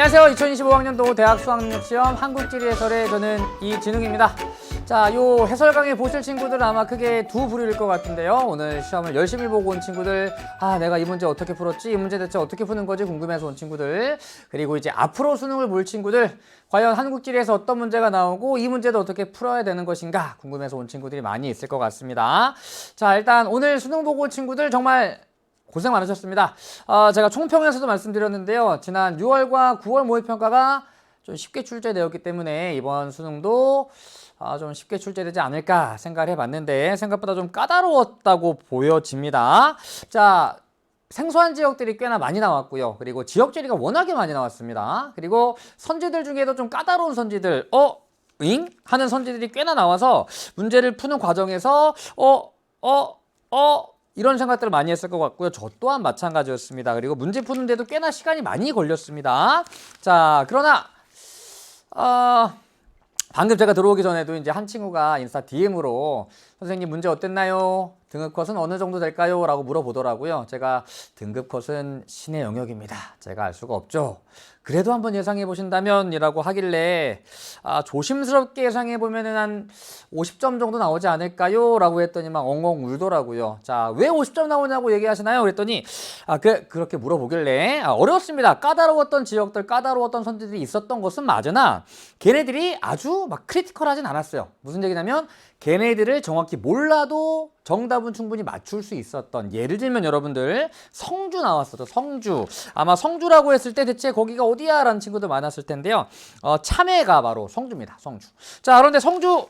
안녕하세요. 2025학년도 대학 수학능력시험 한국지리 해설의 저는 이진웅입니다. 자, 요 해설 강의 보실 친구들은 아마 크게 두 부류일 것 같은데요. 오늘 시험을 열심히 보고 온 친구들, 내가 이 문제 어떻게 풀었지? 이 문제 대체 어떻게 푸는 거지? 궁금해서 온 친구들, 그리고 이제 앞으로 수능을 볼 친구들, 과연 한국지리에서 어떤 문제가 나오고 이 문제도 어떻게 풀어야 되는 것인가 궁금해서 온 친구들이 많이 있을 것 같습니다. 자, 일단 오늘 수능 보고 온 친구들 정말 고생 많으셨습니다. 제가 총평에서도 말씀드렸는데요. 지난 6월과 9월 모의평가가 좀 쉽게 출제되었기 때문에 이번 수능도 좀 쉽게 출제되지 않을까 생각을 해봤는데 생각보다 좀 까다로웠다고 보여집니다. 자, 생소한 지역들이 꽤나 많이 나왔고요. 그리고 지역지리가 워낙에 많이 나왔습니다. 그리고 선지들 중에도 좀 까다로운 선지들, 잉? 하는 선지들이 꽤나 나와서 문제를 푸는 과정에서 이런 생각들을 많이 했을 것 같고요. 저 또한 마찬가지였습니다. 그리고 문제 푸는데도 꽤나 시간이 많이 걸렸습니다. 자, 그러나 방금 제가 들어오기 전에도 이제 한 친구가 인스타 DM으로 선생님 문제 어땠나요? 등급 컷은 어느 정도 될까요? 라고 물어보더라고요. 제가 등급 컷은 신의 영역입니다. 제가 알 수가 없죠. 그래도 한번 예상해 보신다면 이라고 하길래 조심스럽게 예상해 보면은 한 50점 정도 나오지 않을까요? 라고 했더니 막 엉엉 울더라고요. 자, 왜 50점 나오냐고 얘기하시나요? 그랬더니 그렇게 물어보길래 어려웠습니다. 까다로웠던 지역들, 까다로웠던 선지들이 있었던 것은 맞으나 걔네들이 아주 막 크리티컬하진 않았어요. 무슨 얘기냐면 걔네들을 정확히 몰라도 정답은 충분히 맞출 수 있었던, 예를 들면 여러분들 성주 나왔었죠. 성주. 아마 성주라고 했을 때 대체 거기가 어디야? 라는 친구들 많았을 텐데요. 참외가 바로 성주입니다. 성주. 자, 그런데 성주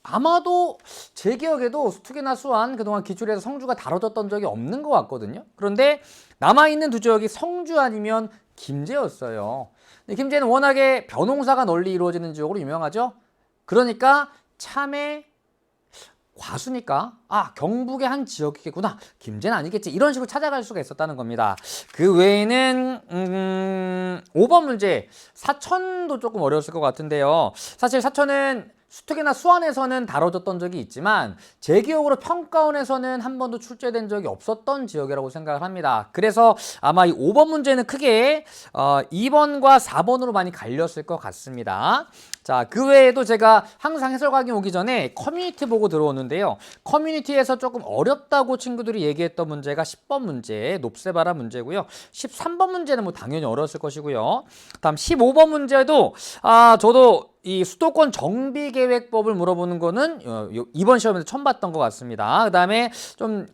아마도 제 기억에도 수특이나 수완 그동안 기출에서 성주가 다뤄졌던 적이 없는 것 같거든요. 그런데 남아있는 두 지역이 성주 아니면 김제였어요. 근데 김제는 워낙에 벼농사가 널리 이루어지는 지역으로 유명하죠. 그러니까 참외, 과수니까 경북의 한 지역이겠구나, 김제는 아니겠지, 이런 식으로 찾아갈 수가 있었다는 겁니다. 그 외에는 5번 문제 사천도 조금 어려웠을 것 같은데요. 사실 사천은 수특이나 수완에서는 다뤄졌던 적이 있지만 제 기억으로 평가원에서는 한 번도 출제된 적이 없었던 지역이라고 생각을 합니다. 그래서 아마 이 5번 문제는 크게 2번과 4번으로 많이 갈렸을 것 같습니다. 자, 그 외에도 제가 항상 해설 강의 오기 전에 커뮤니티 보고 들어오는데요. 커뮤니티에서 조금 어렵다고 친구들이 얘기했던 문제가 10번 문제, 롭세바라 문제고요. 13번 문제는 뭐 당연히 어려웠을 것이고요. 다음 15번 문제도 저도 이 수도권 정비계획법을 물어보는 거는 이번 시험에서 처음 봤던 것 같습니다. 그 다음에 좀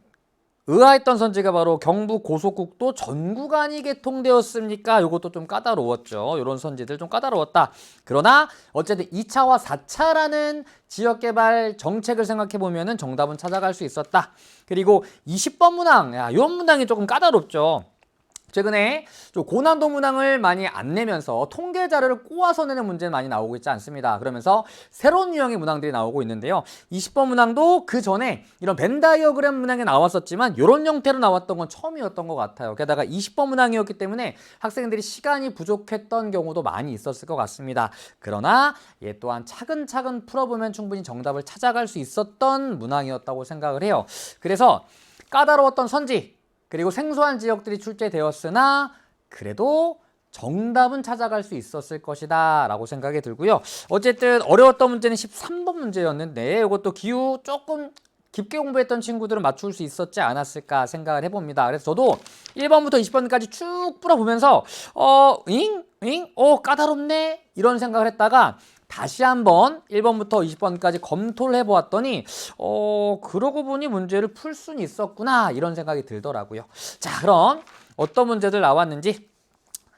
의아했던 선지가 바로 경부 고속국도 전 구간이 개통되었습니까? 이것도 좀 까다로웠죠. 이런 선지들 좀 까다로웠다. 그러나 어쨌든 2차와 4차라는 지역개발 정책을 생각해 보면은 정답은 찾아갈 수 있었다. 그리고 20번 문항, 이런 문항이 조금 까다롭죠. 최근에 좀 고난도 문항을 많이 안 내면서 통계 자료를 꼬아서 내는 문제는 많이 나오고 있지 않습니다. 그러면서 새로운 유형의 문항들이 나오고 있는데요. 20번 문항도 그 전에 이런 벤 다이어그램 문항이 나왔었지만 이런 형태로 나왔던 건 처음이었던 것 같아요. 게다가 20번 문항이었기 때문에 학생들이 시간이 부족했던 경우도 많이 있었을 것 같습니다. 그러나 얘 또한 차근차근 풀어보면 충분히 정답을 찾아갈 수 있었던 문항이었다고 생각을 해요. 그래서 까다로웠던 선지, 그리고 생소한 지역들이 출제되었으나 그래도 정답은 찾아갈 수 있었을 것이다 라고 생각이 들고요. 어쨌든 어려웠던 문제는 13번 문제였는데 이것도 기후 조금 깊게 공부했던 친구들은 맞출 수 있었지 않았을까 생각을 해봅니다. 그래서 저도 1번부터 20번까지 쭉 풀어보면서 까다롭네 이런 생각을 했다가 다시 한번 1번부터 20번까지 검토를 해보았더니 그러고 보니 문제를 풀 수는 있었구나 이런 생각이 들더라고요. 자, 그럼 어떤 문제들 나왔는지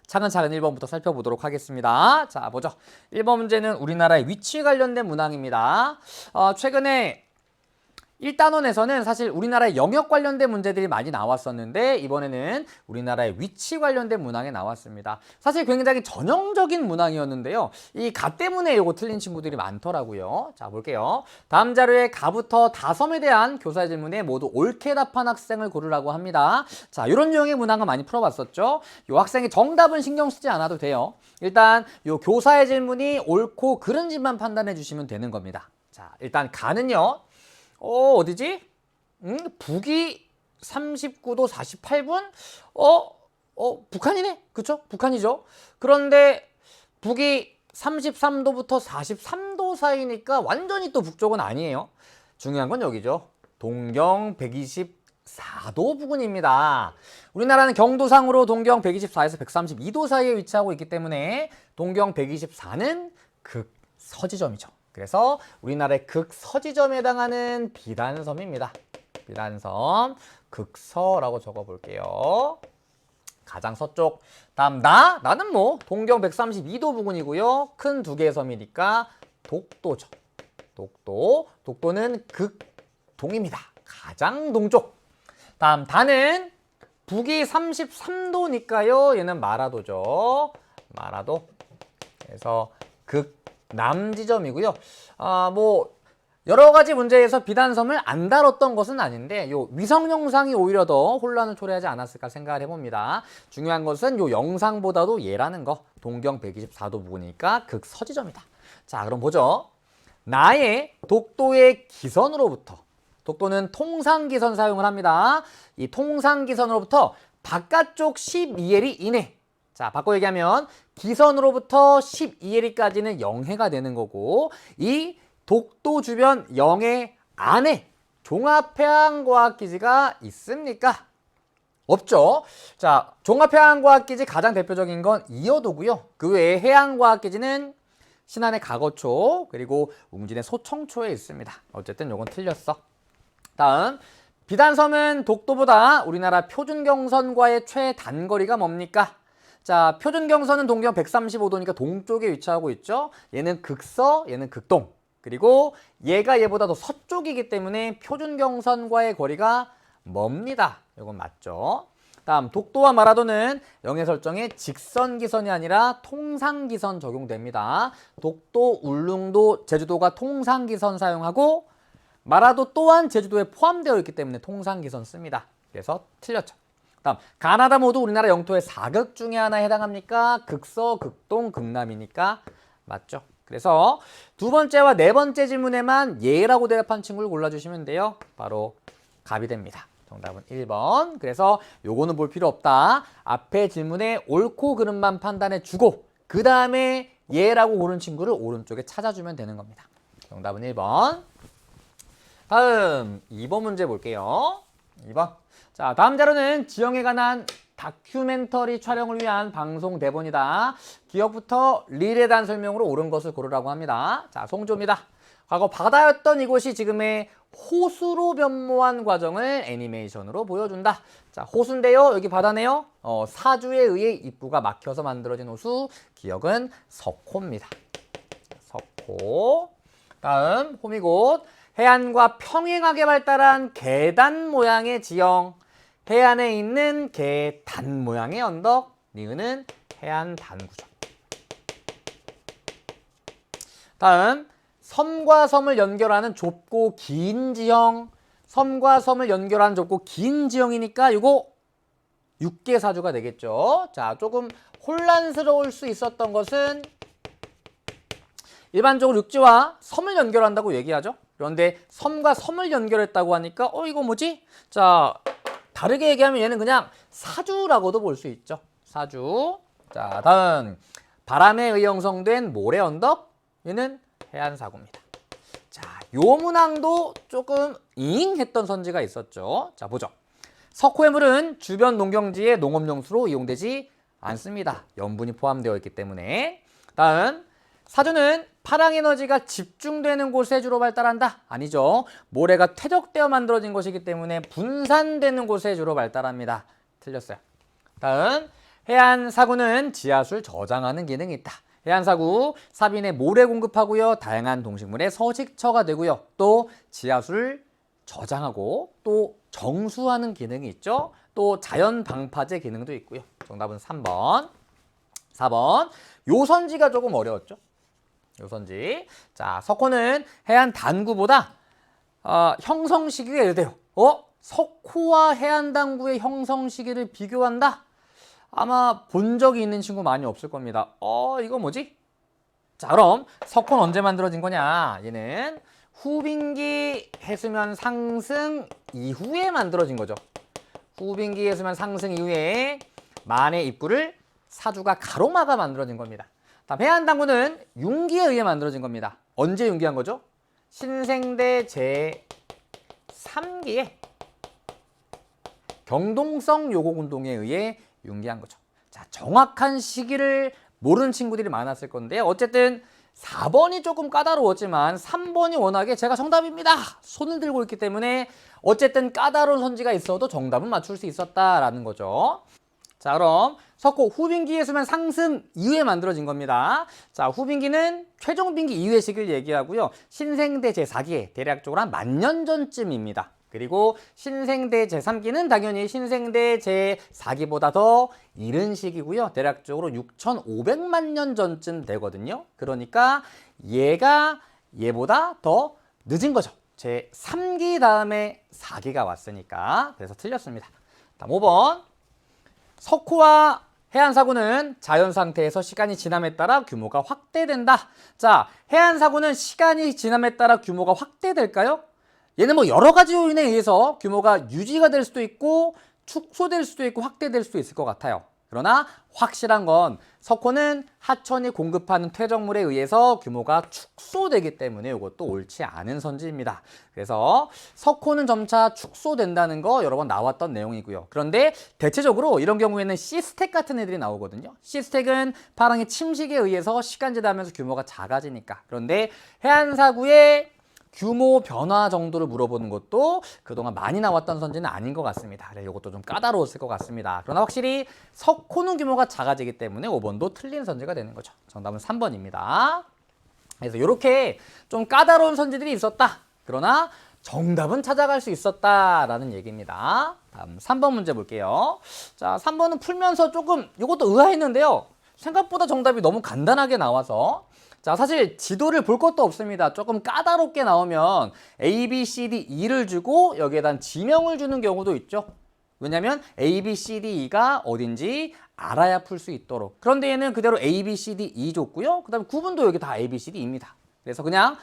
차근차근 1번부터 살펴보도록 하겠습니다. 자, 보죠. 1번 문제는 우리나라의 위치 관련된 문항입니다. 최근에 1단원에서는 사실 우리나라의 영역 관련된 문제들이 많이 나왔었는데 이번에는 우리나라의 위치 관련된 문항이 나왔습니다. 사실 굉장히 전형적인 문항이었는데요. 이 가 때문에 이거 틀린 친구들이 많더라고요. 자, 볼게요. 다음 자료에 가부터 다섬에 대한 교사 질문에 모두 옳게 답한 학생을 고르라고 합니다. 자, 이런 유형의 문항은 많이 풀어봤었죠. 이 학생이 정답은 신경 쓰지 않아도 돼요. 일단 이 교사의 질문이 옳고 그른지만 판단해 주시면 되는 겁니다. 자, 일단 가는요. 어디지? 북이 39도 48분? 북한이네? 그쵸? 북한이죠. 그런데 북이 33도부터 43도 사이니까 완전히 또 북쪽은 아니에요. 중요한 건 여기죠. 동경 124도 부근입니다. 우리나라는 경도상으로 동경 124에서 132도 사이에 위치하고 있기 때문에 동경 124는 극서지점이죠. 그래서 우리나라의 극서지점에 해당하는 비단섬입니다. 비단섬 극서라고 적어볼게요. 가장 서쪽. 다음 나는 뭐 동경 132도 부근이고요. 큰 두 개의 섬이니까 독도죠. 독도는 극동입니다. 가장 동쪽. 다음 다는 북이 33도니까요. 얘는 마라도죠. 마라도. 그래서 극남 지점이고요. 뭐 여러 가지 문제에서 비단섬을 안 다뤘던 것은 아닌데 요 위성 영상이 오히려 더 혼란을 초래하지 않았을까 생각을 해봅니다. 중요한 것은 요 영상보다도 얘라는 거. 동경 124도 부근이니까 극서지점이다. 자, 그럼 보죠. 나의 독도의 기선으로부터, 독도는 통상기선 사용을 합니다. 이 통상기선으로부터 바깥쪽 12해리 이내. 자, 바꿔 얘기하면 기선으로부터 12해리까지는 영해가 되는 거고, 이 독도 주변 영해 안에 종합해양과학기지가 있습니까? 없죠. 자, 종합해양과학기지 가장 대표적인 건 이어도고요. 그 외에 해양과학기지는 신안의 가거초, 그리고 웅진의 소청초에 있습니다. 어쨌든 요건 틀렸어. 다음, 비단섬은 독도보다 우리나라 표준경선과의 최단거리가 뭡니까? 자, 표준경선은 동경 135도니까 동쪽에 위치하고 있죠. 얘는 극서, 얘는 극동. 그리고 얘가 얘보다 더 서쪽이기 때문에 표준경선과의 거리가 멉니다. 이건 맞죠. 다음, 독도와 마라도는 영해 설정에 직선기선이 아니라 통상기선 적용됩니다. 독도, 울릉도, 제주도가 통상기선 사용하고 마라도 또한 제주도에 포함되어 있기 때문에 통상기선 씁니다. 그래서 틀렸죠. 다음, 가나다 모두 우리나라 영토의 4극 중에 하나에 해당합니까? 극서, 극동, 극남이니까 맞죠. 그래서 두 번째와 네 번째 질문에만 예라고 대답한 친구를 골라주시면 돼요. 바로 갑이 됩니다. 정답은 1번. 그래서 요거는 볼 필요 없다. 앞에 질문에 옳고 그름만 판단해 주고 그 다음에 예라고 고른 친구를 오른쪽에 찾아주면 되는 겁니다. 정답은 1번. 다음 2번 문제 볼게요. 2번. 자, 다음 자료는 지형에 관한 다큐멘터리 촬영을 위한 방송 대본이다. 기억부터 릴에 대한 설명으로 옳은 것을 고르라고 합니다. 자, 송조입니다. 과거 바다였던 이곳이 지금의 호수로 변모한 과정을 애니메이션으로 보여준다. 자, 호수인데요. 여기 바다네요. 사주에 의해 입구가 막혀서 만들어진 호수. 기억은 석호입니다. 석호. 다음 홈이곳. 해안과 평행하게 발달한 계단 모양의 지형. 해안에 있는 계단 모양의 언덕. 니은은 해안 단구죠. 다음, 섬과 섬을 연결하는 좁고 긴 지형. 섬과 섬을 연결하는 좁고 긴 지형이니까 이거 육계사주가 되겠죠. 자, 조금 혼란스러울 수 있었던 것은 일반적으로 육지와 섬을 연결한다고 얘기하죠. 그런데 섬과 섬을 연결했다고 하니까 이거 뭐지? 자, 다르게 얘기하면 얘는 그냥 사주라고도 볼 수 있죠. 사주. 자, 다음 바람에 의해 형성된 모래 언덕. 얘는 해안사고입니다. 자, 요 문항도 조금 잉했던 선지가 있었죠. 자, 보죠. 석호의 물은 주변 농경지의 농업용수로 이용되지 않습니다. 염분이 포함되어 있기 때문에. 다음, 사주는 파랑에너지가 집중되는 곳에 주로 발달한다? 아니죠. 모래가 퇴적되어 만들어진 것이기 때문에 분산되는 곳에 주로 발달합니다. 틀렸어요. 다음, 해안사구는 지하수를 저장하는 기능이 있다. 해안사구, 사빈에 모래 공급하고요. 다양한 동식물의 서식처가 되고요. 또 지하수를 저장하고 또 정수하는 기능이 있죠. 또 자연 방파제 기능도 있고요. 정답은 3번. 4번. 요선지가 조금 어려웠죠. 요선지. 자, 석호는 해안 단구보다 형성 시기가 이래요. 석호와 해안 단구의 형성 시기를 비교한다? 아마 본 적이 있는 친구 많이 없을 겁니다. 이거 뭐지? 자, 그럼 석호는 언제 만들어진 거냐? 얘는 후빙기 해수면 상승 이후에 만들어진 거죠. 후빙기 해수면 상승 이후에 만의 입구를 사주가 가로막아 만들어진 겁니다. 다음 해안당구는 융기에 의해 만들어진 겁니다. 언제 융기한 거죠? 신생대 제3기에 경동성 요곡운동에 의해 융기한 거죠. 자, 정확한 시기를 모르는 친구들이 많았을 건데 어쨌든 4번이 조금 까다로웠지만 3번이 워낙에 제가 정답입니다 손을 들고 있기 때문에 어쨌든 까다로운 선지가 있어도 정답은 맞출 수 있었다라는 거죠. 자, 그럼 석호 후빙기의 수면 상승 이후에 만들어진 겁니다. 자, 후빙기는 최종빙기 이후의 시기를 얘기하고요. 신생대 제4기에 대략적으로 한 10,000년 전쯤입니다. 그리고 신생대 제3기는 당연히 신생대 제4기보다 더 이른 시기고요. 대략적으로 6,500만 년 전쯤 되거든요. 그러니까 얘가 얘보다 더 늦은 거죠. 제3기 다음에 4기가 왔으니까. 그래서 틀렸습니다. 다음 5번. 석호와 해안사구는 자연상태에서 시간이 지남에 따라 규모가 확대된다. 자, 해안사구는 시간이 지남에 따라 규모가 확대될까요? 얘는 뭐 여러 가지 요인에 의해서 규모가 유지가 될 수도 있고 축소될 수도 있고 확대될 수도 있을 것 같아요. 그러나 확실한 건 석호는 하천이 공급하는 퇴적물에 의해서 규모가 축소되기 때문에 이것도 옳지 않은 선지입니다. 그래서 석호는 점차 축소된다는 거 여러 번 나왔던 내용이고요. 그런데 대체적으로 이런 경우에는 C스택 같은 애들이 나오거든요. C스택은 파랑의 침식에 의해서 시간 지나면서 규모가 작아지니까. 그런데 해안사구의 규모 변화 정도를 물어보는 것도 그동안 많이 나왔던 선지는 아닌 것 같습니다. 그래서 이것도 좀 까다로웠을 것 같습니다. 그러나 확실히 석호는 규모가 작아지기 때문에 5번도 틀린 선지가 되는 거죠. 정답은 3번입니다. 그래서 이렇게 좀 까다로운 선지들이 있었다. 그러나 정답은 찾아갈 수 있었다라는 얘기입니다. 다음 3번 문제 볼게요. 자, 3번은 풀면서 조금 이것도 의아했는데요. 생각보다 정답이 너무 간단하게 나와서 자, 사실 지도를 볼 것도 없습니다. 조금 까다롭게 나오면 A, B, C, D, E를 주고 여기에다 지명을 주는 경우도 있죠. 왜냐면 A, B, C, D, E가 어딘지 알아야 풀 수 있도록. 그런데 얘는 그대로 A, B, C, D, E 줬고요. 그 다음에 구분도 여기 다 A, B, C, D입니다. 그래서 그냥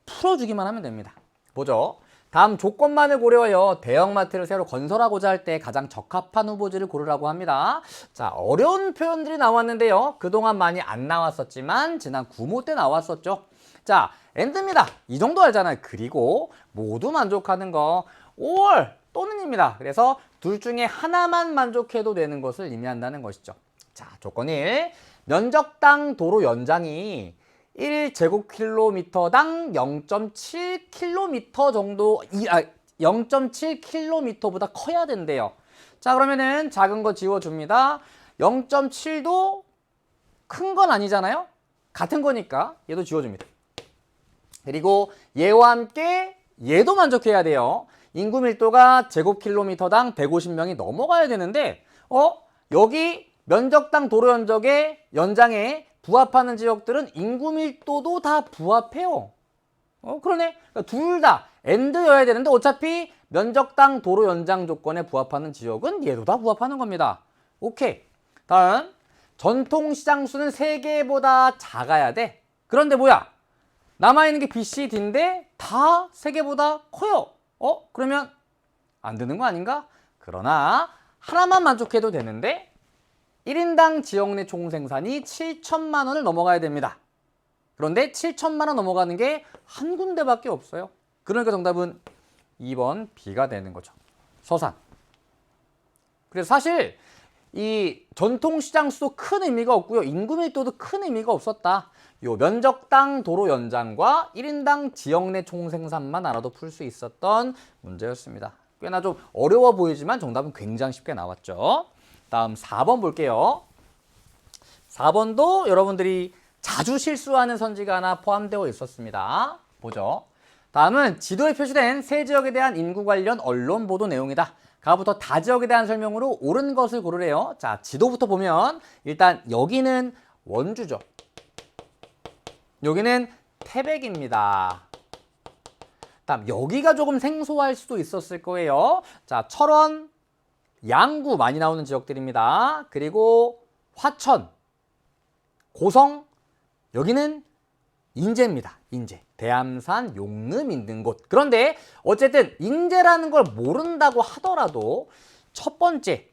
풀어주기만 하면 됩니다. 보죠. 다음 조건만을 고려하여 대형마트를 새로 건설하고자 할 때 가장 적합한 후보지를 고르라고 합니다. 자, 어려운 표현들이 나왔는데요. 그동안 많이 안 나왔었지만 지난 구모 때 나왔었죠. 자, 엔드입니다. 이 정도 알잖아요. 그리고 모두 만족하는 거 or 또는입니다. 그래서 둘 중에 하나만 만족해도 되는 것을 의미한다는 것이죠. 자, 조건 1. 면적당 도로 연장이 1제곱킬로미터당 0.7km 정도, 0.7km보다 커야 된대요. 자, 그러면은 작은 거 지워줍니다. 0.7도 큰 건 아니잖아요? 같은 거니까 얘도 지워줍니다. 그리고 얘와 함께 얘도 만족해야 돼요. 인구 밀도가 제곱킬로미터당 150명이 넘어가야 되는데, 여기 면적당 도로 연장에 부합하는 지역들은 인구 밀도도 다 부합해요. 그러네. 그러니까 둘 다 AND여야 되는데 어차피 면적당 도로 연장 조건에 부합하는 지역은 얘도 다 부합하는 겁니다. 오케이. 다음 전통시장 수는 3개보다 작아야 돼. 그런데 뭐야? 남아있는 게 B, C, D인데 다 3개보다 커요. 그러면 안 되는 거 아닌가? 그러나 하나만 만족해도 되는데 1인당 지역 내 총생산이 7천만 원을 넘어가야 됩니다. 그런데 7천만 원 넘어가는 게 한 군데밖에 없어요. 그러니까 정답은 2번 B가 되는 거죠. 서산. 그래서 사실 이 전통시장 수도 큰 의미가 없고요. 인구 밀도도 큰 의미가 없었다. 요 면적당 도로 연장과 1인당 지역 내 총생산만 알아도 풀 수 있었던 문제였습니다. 꽤나 좀 어려워 보이지만 정답은 굉장히 쉽게 나왔죠. 다음 4번 볼게요. 4번도 여러분들이 자주 실수하는 선지가 하나 포함되어 있었습니다. 보죠. 다음은 지도에 표시된 세 지역에 대한 인구 관련 언론 보도 내용이다. 가부터 다 지역에 대한 설명으로 옳은 것을 고르래요. 자, 지도부터 보면 일단 여기는 원주죠. 여기는 태백입니다. 다음 여기가 조금 생소할 수도 있었을 거예요. 자, 철원, 양구 많이 나오는 지역들입니다. 그리고 화천, 고성, 여기는 인제입니다. 인제. 대암산, 용름 있는 곳. 그런데 어쨌든 인제라는 걸 모른다고 하더라도 첫 번째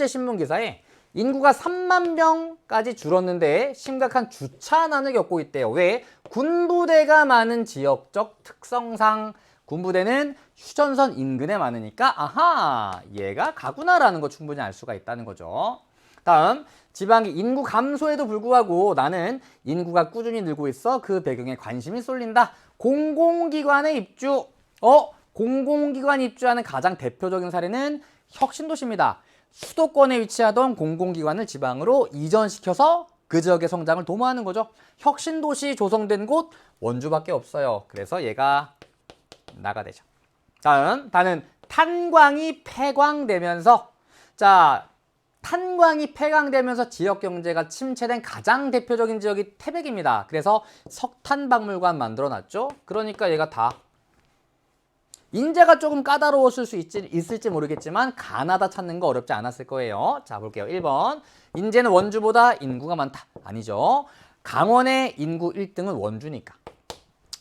신문 기사에 인구가 3만 명까지 줄었는데 심각한 주차난을 겪고 있대요. 왜? 군부대가 많은 지역적 특성상 군부대는 휴전선 인근에 많으니까 아하, 얘가 가구나라는 거 충분히 알 수가 있다는 거죠. 다음, 지방의 인구 감소에도 불구하고 나는 인구가 꾸준히 늘고 있어 그 배경에 관심이 쏠린다. 공공기관의 입주. 공공기관 입주하는 가장 대표적인 사례는 혁신도시입니다. 수도권에 위치하던 공공기관을 지방으로 이전시켜서 그 지역의 성장을 도모하는 거죠. 혁신도시 조성된 곳 원주밖에 없어요. 그래서 얘가 나가 되죠. 다음, 다는 탄광이 폐광되면서 탄광이 폐광되면서 지역 경제가 침체된 가장 대표적인 지역이 태백입니다. 그래서 석탄박물관 만들어놨죠. 그러니까 얘가 다 인재가 조금 까다로웠을 수 있을지 모르겠지만 가나다 찾는 거 어렵지 않았을 거예요. 자, 볼게요. 1번. 인제는 원주보다 인구가 많다. 아니죠. 강원의 인구 1등은 원주니까.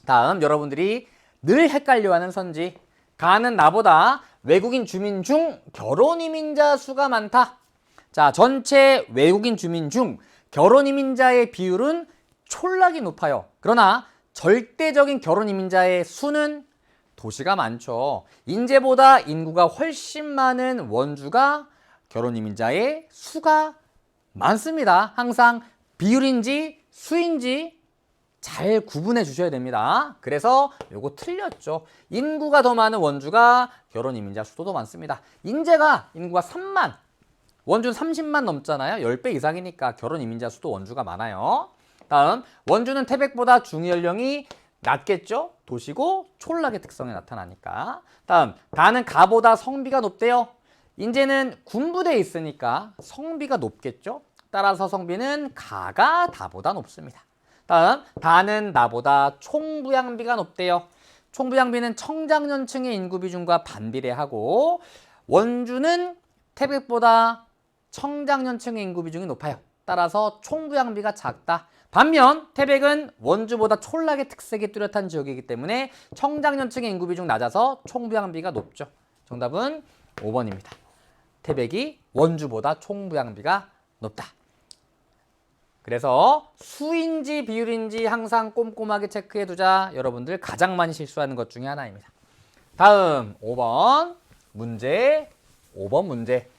다음, 여러분들이 늘 헷갈려하는 선지. 가는 나보다 외국인 주민 중 결혼 이민자 수가 많다. 자, 전체 외국인 주민 중 결혼 이민자의 비율은 촐락이 높아요. 그러나 절대적인 결혼 이민자의 수는 도시가 많죠. 인제보다 인구가 훨씬 많은 원주가 결혼 이민자의 수가 많습니다. 항상 비율인지 수인지 잘 구분해 주셔야 됩니다. 그래서 요거 틀렸죠. 인구가 더 많은 원주가 결혼 이민자 수도 더 많습니다. 인제가 인구가 3만, 원주는 30만 넘잖아요. 10배 이상이니까 결혼 이민자 수도 원주가 많아요. 다음, 원주는 태백보다 중위연령이 낮겠죠? 도시고 촌락의 특성이 나타나니까. 다음, 다는 가보다 성비가 높대요. 인제는 군부대에 있으니까 성비가 높겠죠? 따라서 성비는 가가 다보다 높습니다. 다음, 다는 나보다 총부양비가 높대요. 총부양비는 청장년층의 인구 비중과 반비례하고 원주는 태백보다 청장년층의 인구 비중이 높아요. 따라서 총부양비가 작다. 반면 태백은 원주보다 촌락의 특색이 뚜렷한 지역이기 때문에 청장년층의 인구 비중 낮아서 총부양비가 높죠. 정답은 5번입니다. 태백이 원주보다 총부양비가 높다. 그래서 수인지 비율인지 항상 꼼꼼하게 체크해 두자. 여러분들 가장 많이 실수하는 것 중에 하나입니다. 다음 5번 문제. 5번 문제.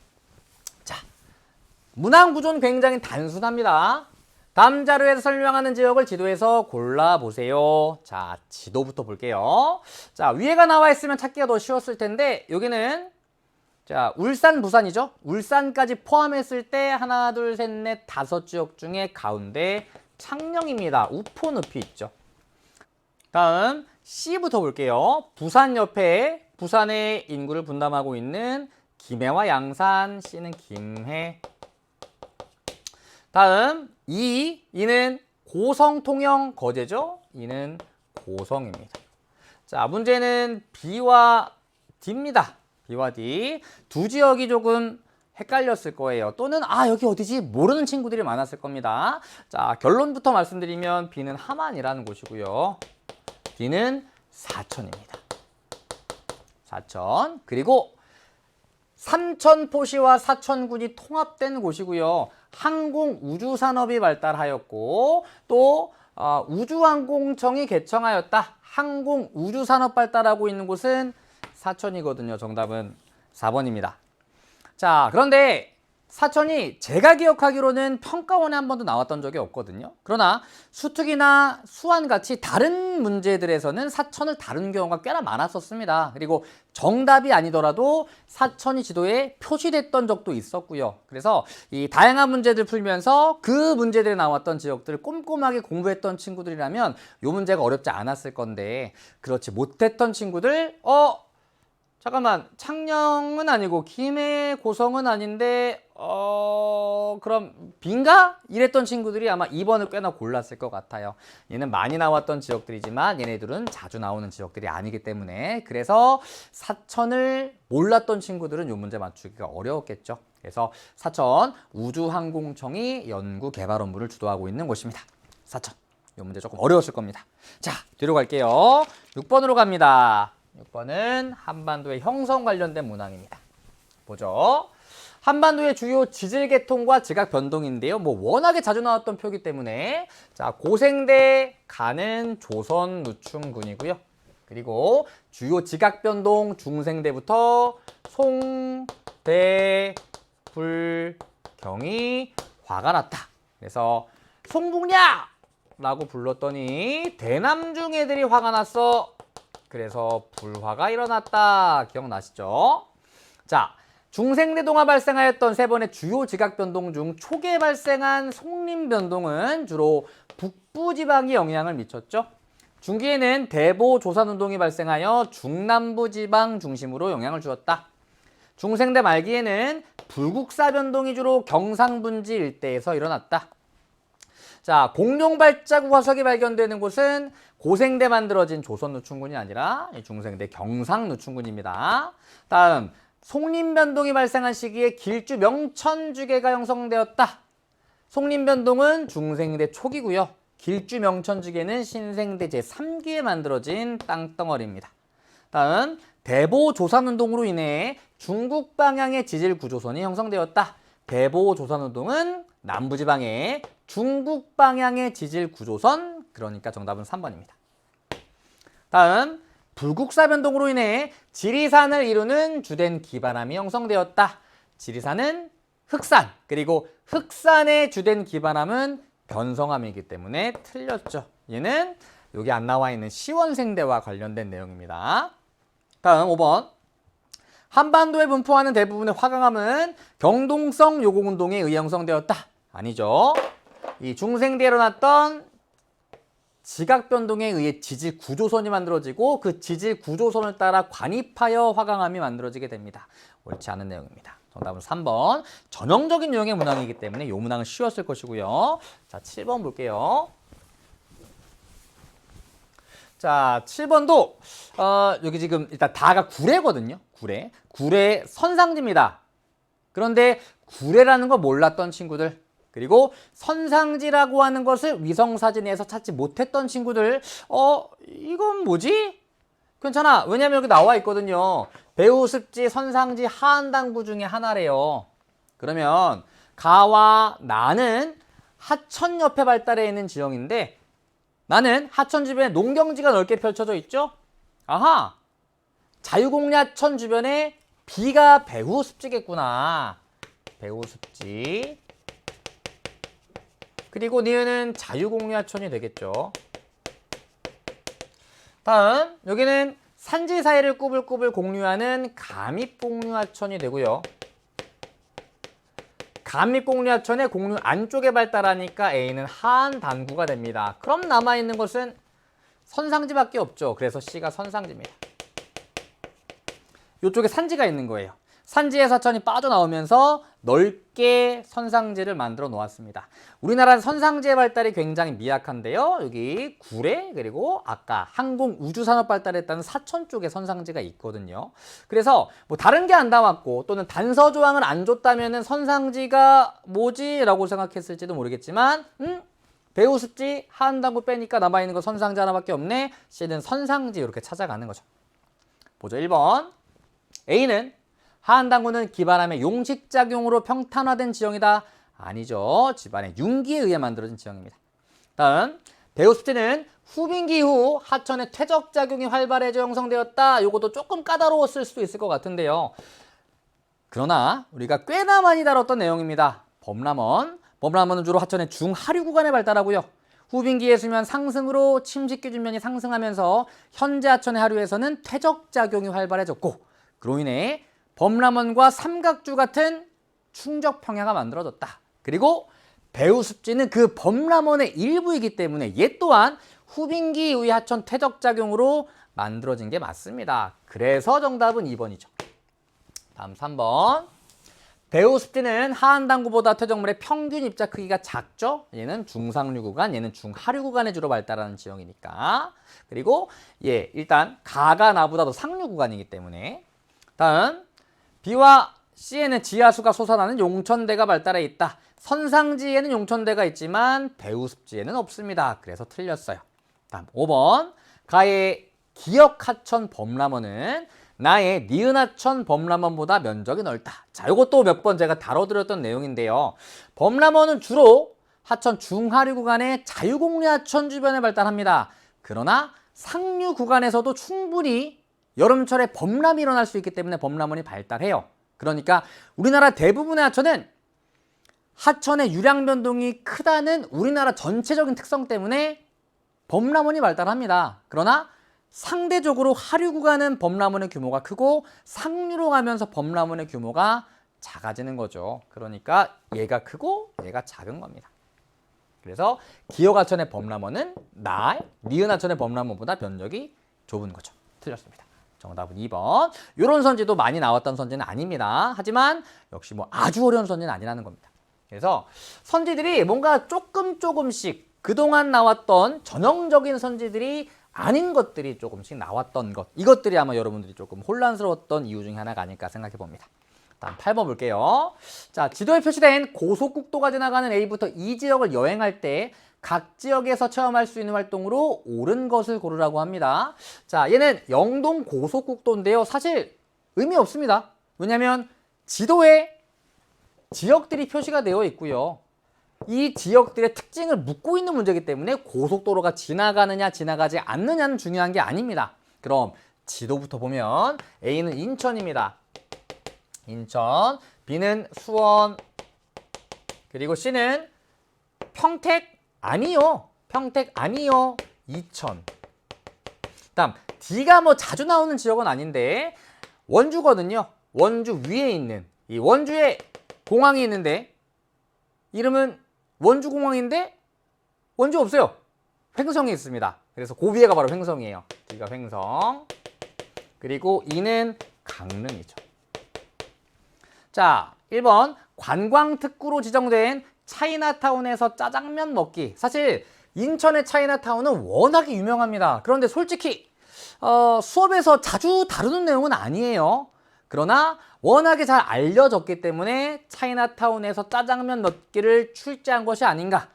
자, 문항 구조는 굉장히 단순합니다. 다음 자료에서 설명하는 지역을 지도에서 골라보세요. 자, 지도부터 볼게요. 자, 위에가 나와 있으면 찾기가 더 쉬웠을 텐데 여기는 자, 울산, 부산이죠. 울산까지 포함했을 때 하나, 둘, 셋, 넷, 5지역 중에 가운데 창녕입니다. 우포 늪이 있죠. 다음 C부터 볼게요. 부산 옆에 부산의 인구를 분담하고 있는 김해와 양산. C는 김해. 다음 이는 고성, 통영, 거제죠. 이는 고성입니다. 자, 문제는 B와 D입니다. B와 D. 두 지역이 조금 헷갈렸을 거예요. 또는 여기 어디지? 모르는 친구들이 많았을 겁니다. 자, 결론부터 말씀드리면 B는 함안이라는 곳이고요. D는 사천입니다. 사천. 그리고 삼천포시와 사천군이 통합된 곳이고요. 항공 우주 산업이 발달하였고 또 우주항공청이 개청하였다. 항공 우주 산업 발달하고 있는 곳은 사천이거든요. 정답은 4번입니다. 자, 그런데 사천이 제가 기억하기로는 평가원에 한 번도 나왔던 적이 없거든요. 그러나 수특이나 수완같이 다른 문제들에서는 사천을 다룬 경우가 꽤나 많았었습니다. 그리고 정답이 아니더라도 사천이 지도에 표시됐던 적도 있었고요. 그래서 이 다양한 문제들 풀면서 그 문제들에 나왔던 지역들을 꼼꼼하게 공부했던 친구들이라면 이 문제가 어렵지 않았을 건데 그렇지 못했던 친구들 잠깐만, 창녕은 아니고 김해, 고성은 아닌데 그럼 B인가? 이랬던 친구들이 아마 2번을 꽤나 골랐을 것 같아요. 얘는 많이 나왔던 지역들이지만 얘네들은 자주 나오는 지역들이 아니기 때문에 그래서 사천을 몰랐던 친구들은 이 문제 맞추기가 어려웠겠죠. 그래서 사천 우주항공청이 연구 개발 업무를 주도하고 있는 곳입니다. 사천. 이 문제 조금 어려웠을 겁니다. 자, 뒤로 갈게요. 6번으로 갑니다. 6번은 한반도의 형성 관련된 문항입니다. 보죠. 한반도의 주요 지질 계통과 지각 변동인데요. 뭐 워낙에 자주 나왔던 표기 때문에 자, 고생대 가는 조선 누충군이고요. 그리고 주요 지각 변동 중생대부터 송, 대, 불, 경이 화가 났다. 그래서 송북냐! 라고 불렀더니 대남중 애들이 화가 났어. 그래서 불화가 일어났다. 기억나시죠? 자, 중생대동화 발생하였던 세 번의 주요 지각 변동 중 초기에 발생한 송림 변동은 주로 북부 지방에 영향을 미쳤죠. 중기에는 대보 조산운동이 발생하여 중남부 지방 중심으로 영향을 주었다. 중생대 말기에는 불국사 변동이 주로 경상분지 일대에서 일어났다. 자, 공룡 발자국 화석이 발견되는 곳은 고생대 만들어진 조선누충군이 아니라 중생대 경상누충군입니다. 다음, 송림 변동이 발생한 시기에 길주 명천주계가 형성되었다. 송림 변동은 중생대 초기고요. 길주 명천주계는 신생대 제3기에 만들어진 땅덩어리입니다. 다음, 대보 조산운동으로 인해 중국 방향의 지질 구조선이 형성되었다. 대보 조산운동은 남부지방의 중국 방향의 지질 구조선, 그러니까 정답은 3번입니다. 다음, 불국사 변동으로 인해 지리산을 이루는 주된 기반함이 형성되었다. 지리산은 흑산, 그리고 흑산의 주된 기반함은 변성함이기 때문에 틀렸죠. 얘는 여기 안 나와 있는 시원생대와 관련된 내용입니다. 다음 5번. 한반도에 분포하는 대부분의 화강암은 경동성 요공운동에 의해 형성되었다. 아니죠. 이 중생대에 일어났던 지각 변동에 의해 지질 구조선이 만들어지고 그 지질 구조선을 따라 관입하여 화강암이 만들어지게 됩니다. 옳지 않은 내용입니다. 정답은 3번. 전형적인 유형의 문항이기 때문에 이 문항은 쉬웠을 것이고요. 자, 7번 볼게요. 자, 7번도 여기 지금 일단 다가 구례거든요. 구례 선상지입니다. 그런데 구례라는 거 몰랐던 친구들, 그리고 선상지라고 하는 것을 위성사진에서 찾지 못했던 친구들, 이건 뭐지? 괜찮아. 왜냐면 여기 나와 있거든요. 배우습지, 선상지, 하안당구 중에 하나래요. 그러면 가와 나는 하천 옆에 발달해 있는 지형인데, 나는 하천 주변에 농경지가 넓게 펼쳐져 있죠? 아하! 자유공야천 주변에 B가 배후습지겠구나. 배후습지. 그리고 니은은 자유공야천이 되겠죠. 다음, 여기는 산지 사이를 꾸불꾸불 공유하는 감입공유하천이 되고요. 감입공유하천의 공유 안쪽에 발달하니까 A는 하안단구가 됩니다. 그럼 남아있는 것은 선상지밖에 없죠. 그래서 C가 선상지입니다. 이쪽에 산지가 있는 거예요. 산지에서 하천이 빠져나오면서 넓게 선상지를 만들어 놓았습니다. 우리나라는 선상지의 발달이 굉장히 미약한데요. 여기 구례, 그리고 아까 항공우주산업 발달했다는 사천 쪽에 선상지가 있거든요. 그래서 뭐 다른 게 안 나왔고 또는 단서조항을 안 줬다면 선상지가 뭐지? 라고 생각했을지도 모르겠지만 배우습지, 하안당구 빼니까 남아있는 거 선상지 하나밖에 없네. C는 선상지 이렇게 찾아가는 거죠. 보죠. 1번. A는 하안당구는 기반함의 용식작용으로 평탄화된 지형이다. 아니죠. 집안의 융기에 의해 만들어진 지형입니다. 다음, 배우습지는 후빙기 이후 하천의 퇴적작용이 활발해져 형성되었다. 이것도 조금 까다로웠을 수도 있을 것 같은데요. 그러나 우리가 꽤나 많이 다뤘던 내용입니다. 범람원은 주로 하천의 중하류 구간에 발달하고요. 후빙기의 수면 상승으로 침식기준면이 상승하면서 현재 하천의 하류에서는 퇴적작용이 활발해졌고, 그로 인해 범람원과 삼각주 같은 충적 평야가 만들어졌다. 그리고 배우습지는 그 범람원의 일부이기 때문에 얘 또한 후빙기 이후의 하천 퇴적작용으로 만들어진 게 맞습니다. 그래서 정답은 2번이죠. 다음 3번. 배우습지는 하안당구보다 퇴적물의 평균 입자 크기가 작죠. 얘는 중상류 구간, 얘는 중하류 구간에 주로 발달하는 지형이니까. 그리고 일단 가가 나보다 더 상류 구간이기 때문에. 다음, B와 C에는 지하수가 솟아나는 용천대가 발달해 있다. 선상지에는 용천대가 있지만 배우습지에는 없습니다. 그래서 틀렸어요. 다음 5번. 가의 기역 하천 범람원은 나의 니은 하천 범람원보다 면적이 넓다. 자, 이것도 몇 번 제가 다뤄드렸던 내용인데요. 범람원은 주로 하천 중하류 구간의 자유공류 하천 주변에 발달합니다. 그러나 상류 구간에서도 충분히 여름철에 범람이 일어날 수 있기 때문에 범람원이 발달해요. 그러니까 우리나라 대부분의 하천은 하천의 유량 변동이 크다는 우리나라 전체적인 특성 때문에 범람원이 발달합니다. 그러나 상대적으로 하류 구간은 범람원의 규모가 크고 상류로 가면서 범람원의 규모가 작아지는 거죠. 그러니까 얘가 크고 얘가 작은 겁니다. 그래서 기역 하천의 범람원은 니은 하천의 범람원보다 면적이 좁은 거죠. 틀렸습니다. 정답은 2번. 이런 선지도 많이 나왔던 선지는 아닙니다. 하지만 역시 뭐 아주 어려운 선지는 아니라는 겁니다. 그래서 선지들이 뭔가 조금씩 그동안 나왔던 전형적인 선지들이 아닌 것들이 조금씩 나왔던 것, 이것들이 아마 여러분들이 조금 혼란스러웠던 이유 중에 하나가 아닐까 생각해 봅니다. 다음 8번 볼게요. 자, 지도에 표시된 고속국도가 지나가는 A부터 E 지역을 여행할 때 각 지역에서 체험할 수 있는 활동으로 옳은 것을 고르라고 합니다. 자, 얘는 영동 고속국도인데요. 사실 의미 없습니다. 왜냐하면 지도에 지역들이 표시가 되어 있고요. 이 지역들의 특징을 묻고 있는 문제이기 때문에 고속도로가 지나가느냐 지나가지 않느냐는 중요한 게 아닙니다. 그럼 지도부터 보면 A는 인천입니다. 인천, B는 수원, 그리고 C는 평택 아니요. 평택 아니요. 이천. 다음 D가 뭐 자주 나오는 지역은 아닌데 원주거든요. 원주 위에 있는 이 원주에 공항이 있는데 이름은 원주공항인데 원주 없어요. 횡성이 있습니다. 그래서 그 위에가 바로 횡성이에요. D가 횡성. 그리고 E는 강릉이죠. 자, 1번 관광특구로 지정된 차이나타운에서 짜장면 먹기. 사실 인천의 차이나타운은 워낙에 유명합니다. 그런데 솔직히 수업에서 자주 다루는 내용은 아니에요. 그러나 워낙에 잘 알려졌기 때문에 차이나타운에서 짜장면 먹기를 출제한 것이 아닌가.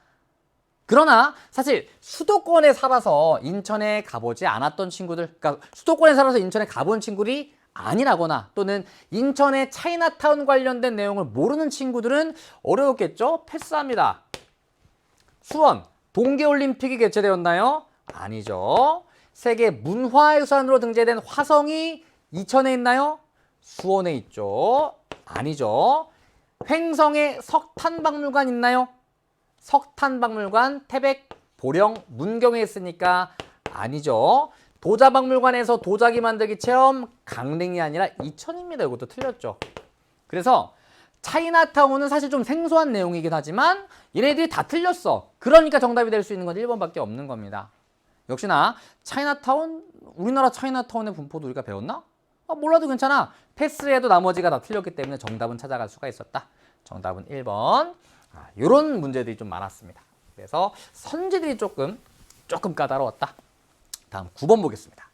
그러나 사실 수도권에 살아서 인천에 가보지 않았던 친구들, 그러니까 수도권에 살아서 인천에 가본 친구들이 아니라거나 또는 인천의 차이나타운 관련된 내용을 모르는 친구들은 어려웠겠죠? 패스합니다. 수원, 동계올림픽이 개최되었나요? 아니죠. 세계 문화유산으로 등재된 화성이 이천에 있나요? 수원에 있죠. 아니죠. 횡성에 석탄박물관 있나요? 석탄박물관 태백, 보령, 문경에 있으니까 아니죠. 도자박물관에서 도자기 만들기 체험 강릉이 아니라 이천입니다. 이것도 틀렸죠. 그래서 차이나타운은 사실 좀 생소한 내용이긴 하지만 얘네들이 다 틀렸어. 그러니까 정답이 될 수 있는 건 1번밖에 없는 겁니다. 역시나 차이나타운, 우리나라 차이나타운의 분포도 우리가 배웠나? 몰라도 괜찮아. 패스해도 나머지가 다 틀렸기 때문에 정답은 찾아갈 수가 있었다. 정답은 1번. 이런 문제들이 좀 많았습니다. 그래서 선지들이 조금 까다로웠다. 다음 9번 보겠습니다.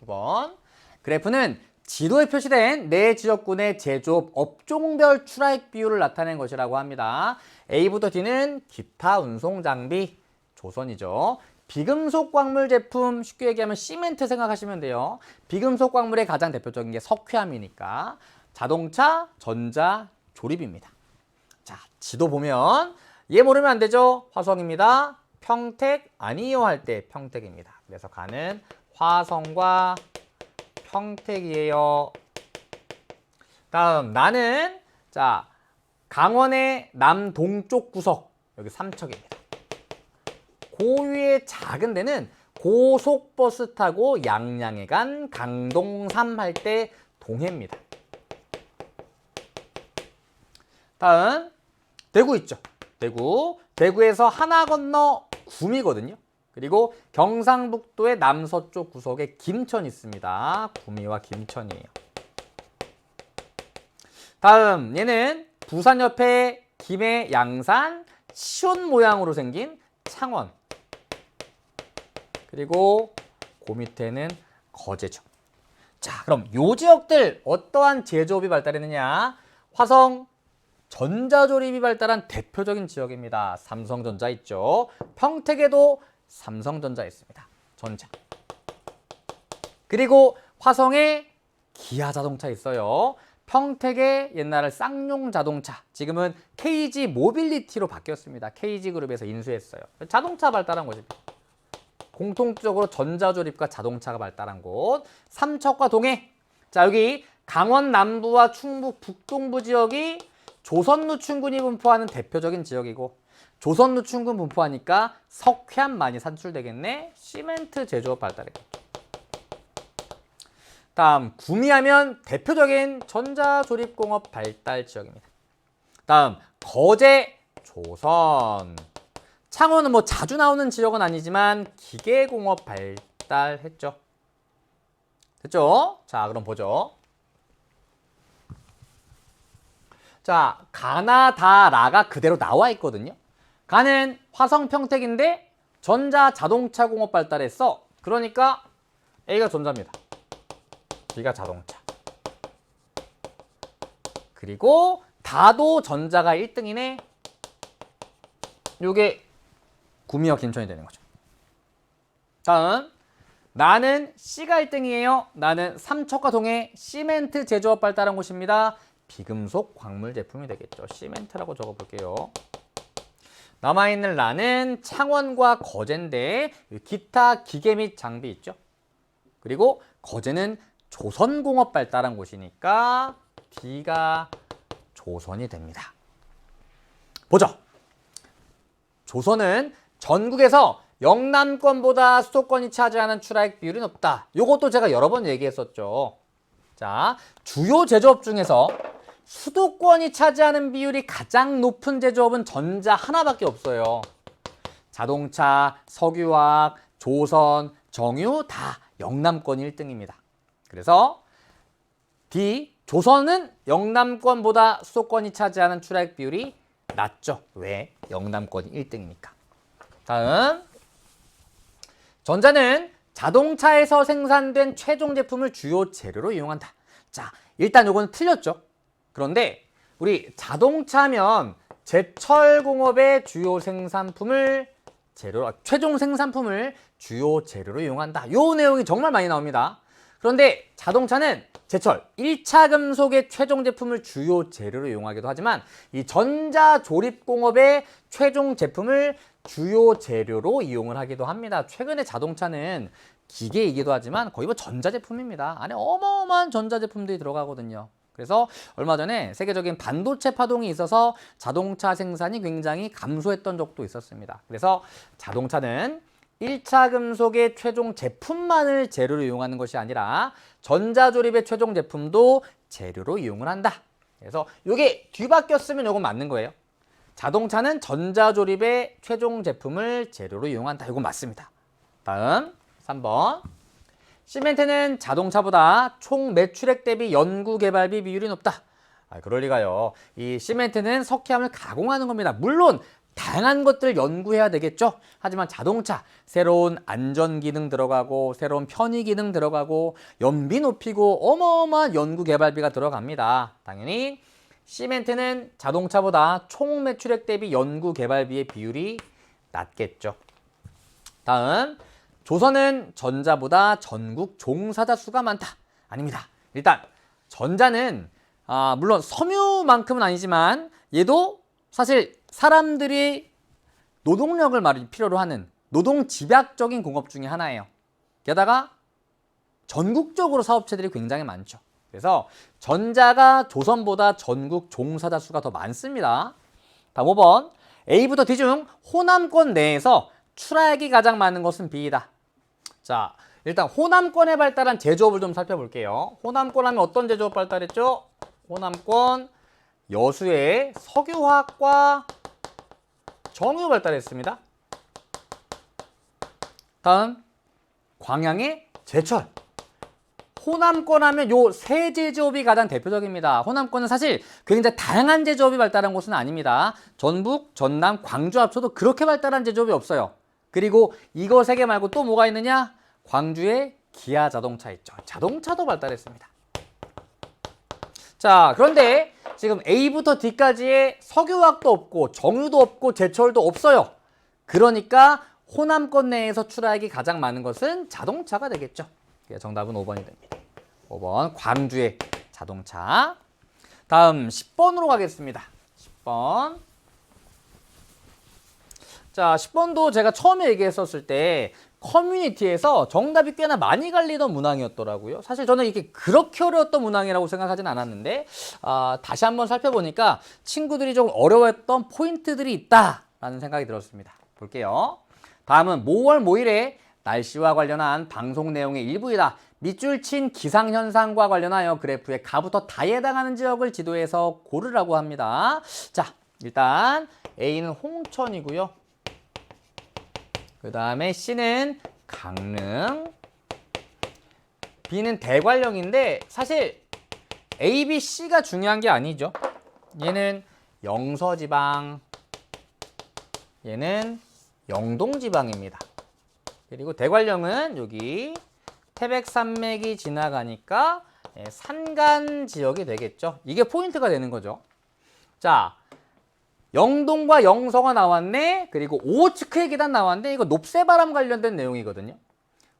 9번. 그래프는 지도에 표시된 네 지역군의 제조업 업종별 출하액 비율을 나타낸 것이라고 합니다. A부터 D는 기타 운송 장비, 조선이죠. 비금속 광물 제품, 쉽게 얘기하면 시멘트 생각하시면 돼요. 비금속 광물의 가장 대표적인 게 석회암이니까 자동차, 전자, 조립입니다. 자, 지도 보면 얘 모르면 안 되죠. 화성입니다. 평택 아니요 할 때 평택입니다. 그래서 가는 화성과 평택이에요. 다음 나는 자 강원의 남동쪽 구석 여기 삼척입니다. 그 위에 작은 데는 고속버스 타고 양양에 간 강동삼 할 때 동해입니다. 다음 대구 있죠. 대구에서 하나 건너 구미거든요. 그리고 경상북도의 남서쪽 구석에 김천 있습니다. 구미와 김천이에요. 다음 얘는 부산 옆에 김해, 양산, 시온 모양으로 생긴 창원. 그리고 그 밑에는 거제죠. 자, 그럼 요 지역들 어떠한 제조업이 발달했느냐? 화성, 전자조립이 발달한 대표적인 지역입니다. 삼성전자 있죠. 평택에도 삼성전자 있습니다. 전자. 그리고 화성에 기아 자동차 있어요. 평택의 옛날에 쌍용 자동차, 지금은 KG 모빌리티로 바뀌었습니다. KG그룹에서 인수했어요. 자동차 발달한 곳입니다. 공통적으로 전자조립과 자동차가 발달한 곳. 삼척과 동해. 자, 여기 강원 남부와 충북 북동부 지역이 조선노충군이 분포하는 대표적인 지역이고, 조선노충군 분포하니까 석회암 많이 산출되겠네. 시멘트 제조업 발달했겠죠. 다음 구미하면 대표적인 전자조립공업 발달 지역입니다. 다음 거제, 조선. 창원은 뭐 자주 나오는 지역은 아니지만 기계공업 발달했죠. 됐죠? 자, 그럼 보죠. 자, 가나, 다, 라가 그대로 나와 있거든요. 가는 화성, 평택인데 전자 자동차 공업 발달했어. 그러니까 A가 전자입니다. B가 자동차. 그리고 다도 전자가 1등이네. 요게 구미와 김천이 되는 거죠. 다음 나는 C가 1등이에요. 나는 삼척과 동해 시멘트 제조업 발달한 곳입니다. 비금속 광물 제품이 되겠죠. 시멘트라고 적어볼게요. 남아있는 라는 창원과 거제인데 기타 기계 및 장비 있죠. 그리고 거제는 조선공업 발달한 곳이니까 D가 조선이 됩니다. 보죠. 조선은 전국에서 영남권보다 수도권이 차지하는 출하액 비율이 높다. 이것도 제가 여러 번 얘기했었죠. 자, 주요 제조업 중에서 수도권이 차지하는 비율이 가장 높은 제조업은 전자 하나밖에 없어요. 자동차, 석유화학, 조선, 정유 다 영남권이 1등입니다. 그래서 D, 조선은 영남권보다 수도권이 차지하는 출하액 비율이 낮죠. 왜? 영남권이 1등이니까. 다음, 전자는 자동차에서 생산된 최종 제품을 주요 재료로 이용한다. 자, 일단 요거는 틀렸죠. 그런데 우리 자동차면 제철공업의 주요 생산품을 최종 생산품을 주요 재료로 이용한다. 요 내용이 정말 많이 나옵니다. 그런데 자동차는 제철 1차 금속의 최종 제품을 주요 재료로 이용하기도 하지만 이 전자조립공업의 최종 제품을 주요 재료로 이용을 하기도 합니다. 최근에 자동차는 기계이기도 하지만 거의 뭐 전자제품입니다. 안에 어마어마한 전자제품들이 들어가거든요. 그래서 얼마 전에 세계적인 반도체 파동이 있어서 자동차 생산이 굉장히 감소했던 적도 있었습니다. 그래서 자동차는 1차 금속의 최종 제품만을 재료로 이용하는 것이 아니라 전자조립의 최종 제품도 재료로 이용을 한다. 그래서 이게 뒤바뀌었으면 이건 맞는 거예요. 자동차는 전자조립의 최종 제품을 재료로 이용한다. 이건 맞습니다. 다음 3번. 시멘트는 자동차보다 총 매출액 대비 연구개발비 비율이 높다. 그럴 리가요. 이 시멘트는 석회암을 가공하는 겁니다. 물론 다양한 것들을 연구해야 되겠죠. 하지만 자동차 새로운 안전기능 들어가고 새로운 편의기능 들어가고 연비 높이고 어마어마한 연구개발비가 들어갑니다. 당연히 시멘트는 자동차보다 총 매출액 대비 연구개발비의 비율이 낮겠죠. 다음, 조선은 전자보다 전국 종사자 수가 많다. 아닙니다. 일단 전자는 물론 섬유만큼은 아니지만 얘도 사실 사람들이 노동력을 필요로 하는 노동 집약적인 공업 중에 하나예요. 게다가 전국적으로 사업체들이 굉장히 많죠. 그래서 전자가 조선보다 전국 종사자 수가 더 많습니다. 다음 5번. A부터 D 중 호남권 내에서 출하액이 가장 많은 것은 B이다. 자, 일단 호남권에 발달한 제조업을 좀 살펴볼게요. 호남권 하면 어떤 제조업 발달했죠? 호남권 여수의 석유화학과 정유 발달했습니다. 다음 광양의 제철. 호남권 하면 요 세 제조업이 가장 대표적입니다. 호남권은 사실 굉장히 다양한 제조업이 발달한 곳은 아닙니다. 전북, 전남, 광주 합쳐도 그렇게 발달한 제조업이 없어요. 그리고 이거 세 개 말고 또 뭐가 있느냐? 광주에 기아 자동차 있죠. 자동차도 발달했습니다. 자, 그런데 지금 A부터 D까지의 석유화학도 없고 정유도 없고 제철도 없어요. 그러니까 호남권 내에서 출하액이 가장 많은 것은 자동차가 되겠죠. 정답은 5번이 됩니다. 5번 광주의 자동차. 다음 10번으로 가겠습니다. 10번. 자, 10번도 제가 처음에 얘기했었을 때 커뮤니티에서 정답이 꽤나 많이 갈리던 문항이었더라고요. 사실 저는 이게 그렇게 어려웠던 문항이라고 생각하진 않았는데 다시 한번 살펴보니까 친구들이 좀 어려웠던 포인트들이 있다라는 생각이 들었습니다. 볼게요. 다음은 모월 모일의 날씨와 관련한 방송 내용의 일부이다. 밑줄 친 기상현상과 관련하여 그래프의 가부터 다에 해당하는 지역을 지도에서 고르라고 합니다. 자, 일단 A는 홍천이고요. 그 다음에 C는 강릉, B는 대관령인데 사실 A, B, C가 중요한 게 아니죠. 얘는 영서지방, 얘는 영동지방입니다. 그리고 대관령은 여기 태백산맥이 지나가니까 산간 지역이 되겠죠. 이게 포인트가 되는 거죠. 자, 영동과 영서가 나왔네. 그리고 오호츠크의 계단 나왔는데 이거 높새바람 관련된 내용이거든요.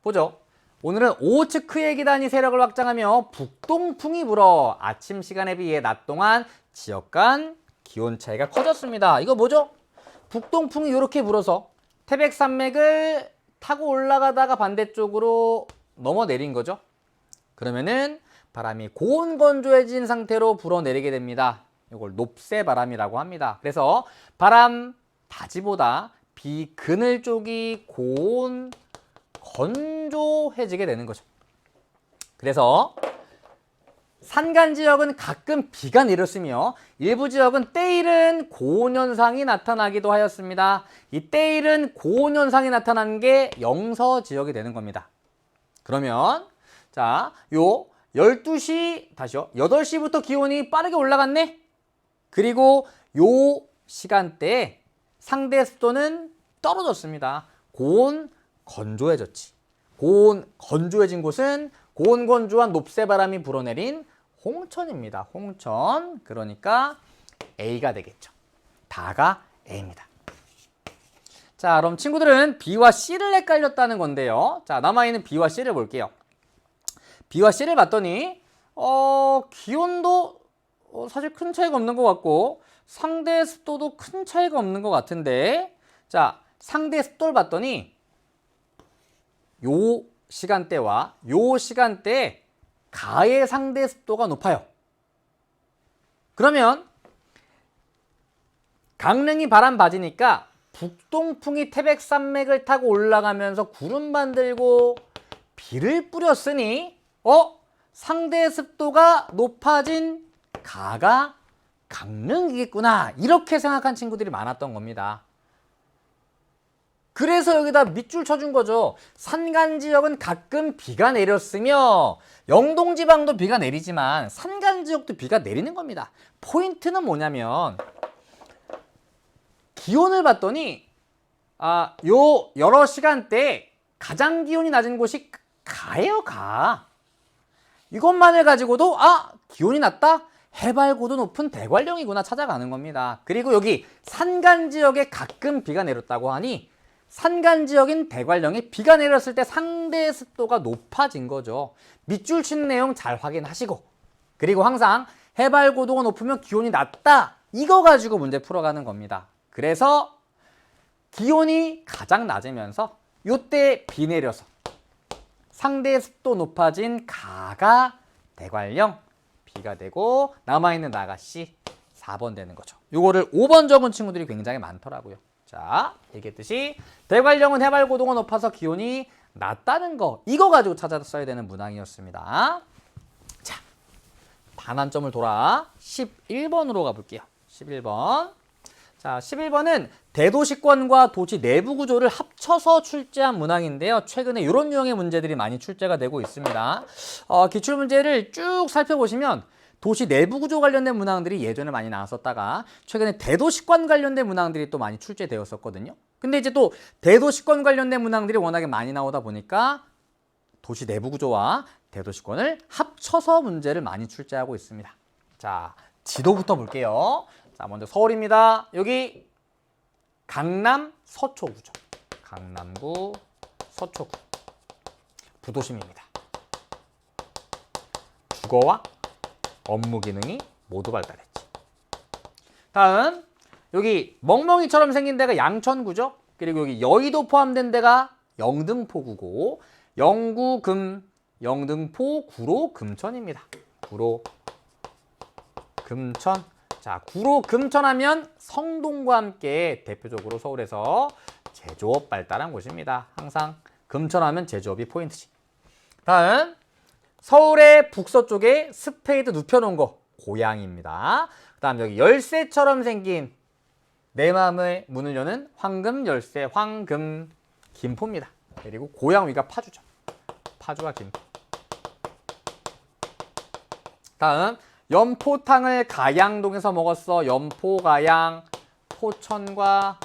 보죠. 오늘은 오호츠크의 계단이 세력을 확장하며 북동풍이 불어 아침 시간에 비해 낮 동안 지역 간 기온 차이가 커졌습니다. 이거 뭐죠? 북동풍이 이렇게 불어서 태백산맥을 타고 올라가다가 반대쪽으로 넘어 내린 거죠. 그러면은 바람이 고온 건조해진 상태로 불어내리게 됩니다. 이걸 높새바람이라고 합니다. 그래서 바람 바지보다 비그늘 쪽이 고온 건조해지게 되는 거죠. 그래서 산간 지역은 가끔 비가 내렸으며 일부 지역은 때일은 고온 현상이 나타나기도 하였습니다. 이 때일은 고온 현상이 나타난 게 영서 지역이 되는 겁니다. 그러면 자, 요 12시 다시요. 8시부터 기온이 빠르게 올라갔네. 그리고 요 시간대에 상대 습도는 떨어졌습니다. 고온 건조해졌지. 고온 건조해진 곳은 고온 건조한 높새바람이 불어내린 홍천입니다. 홍천. 그러니까 A가 되겠죠. 다가 A입니다. 자, 그럼 친구들은 B와 C를 헷갈렸다는 건데요. 자, 남아있는 B와 C를 볼게요. B와 C를 봤더니 기온도 사실 큰 차이가 없는 것 같고 상대 습도도 큰 차이가 없는 것 같은데, 자, 상대 습도를 봤더니 요 시간대와 요 시간대에 가의 상대 습도가 높아요. 그러면 강릉이 바람 맞으니까 북동풍이 태백산맥을 타고 올라가면서 구름 만들고 비를 뿌렸으니 상대 습도가 높아진 가가 강릉이겠구나, 이렇게 생각한 친구들이 많았던 겁니다. 그래서 여기다 밑줄 쳐준 거죠. 산간 지역은 가끔 비가 내렸으며 영동지방도 비가 내리지만 산간 지역도 비가 내리는 겁니다. 포인트는 뭐냐면 기온을 봤더니 요 여러 시간대에 가장 기온이 낮은 곳이 가예요. 가. 이것만을 가지고도 기온이 낮다? 해발고도 높은 대관령이구나 찾아가는 겁니다. 그리고 여기 산간 지역에 가끔 비가 내렸다고 하니 산간 지역인 대관령에 비가 내렸을 때 상대 습도가 높아진 거죠. 밑줄 치는 내용 잘 확인하시고, 그리고 항상 해발고도가 높으면 기온이 낮다, 이거 가지고 문제 풀어가는 겁니다. 그래서 기온이 가장 낮으면서 요때 비 내려서 상대 습도 높아진 가가 대관령, B가 되고 남아있는 나가 C, 4번 되는 거죠. 요거를 5번 적은 친구들이 굉장히 많더라고요. 자, 얘기했듯이 대관령은 해발고도가 높아서 기온이 낮다는 거, 이거 가지고 찾아서 써야 되는 문항이었습니다. 자, 반환점을 돌아 11번으로 가볼게요. 11번. 자, 11번은 대도시권과 도시 내부 구조를 합쳐서 출제한 문항인데요. 최근에 이런 유형의 문제들이 많이 출제가 되고 있습니다. 기출문제를 쭉 살펴보시면 도시 내부 구조 관련된 문항들이 예전에 많이 나왔었다가 최근에 대도시권 관련된 문항들이 또 많이 출제되었었거든요. 근데 이제 또 대도시권 관련된 문항들이 워낙에 많이 나오다 보니까 도시 내부 구조와 대도시권을 합쳐서 문제를 많이 출제하고 있습니다. 자, 지도부터 볼게요. 자, 먼저 서울입니다. 여기 강남 서초구죠. 강남구 서초구. 부도심입니다. 주거와 업무 기능이 모두 발달했지. 다음 여기 멍멍이처럼 생긴 데가 양천구죠. 그리고 여기 여의도 포함된 데가 영등포구고 영구, 금, 영등포, 구로, 금천입니다. 구로, 금천. 자, 구로, 금천 하면 성동과 함께 대표적으로 서울에서 제조업 발달한 곳입니다. 항상 금천 하면 제조업이 포인트지. 다음 서울의 북서쪽에 스페이드 눕혀놓은 거 고양이입니다. 그 다음 여기 열쇠처럼 생긴 내 마음의 문을 여는 황금 열쇠, 황금 김포입니다. 그리고 고양 위가 파주죠. 파주와 김포. 다음 연포탕을 가양동에서 먹었어. 연포, 가양, 포천과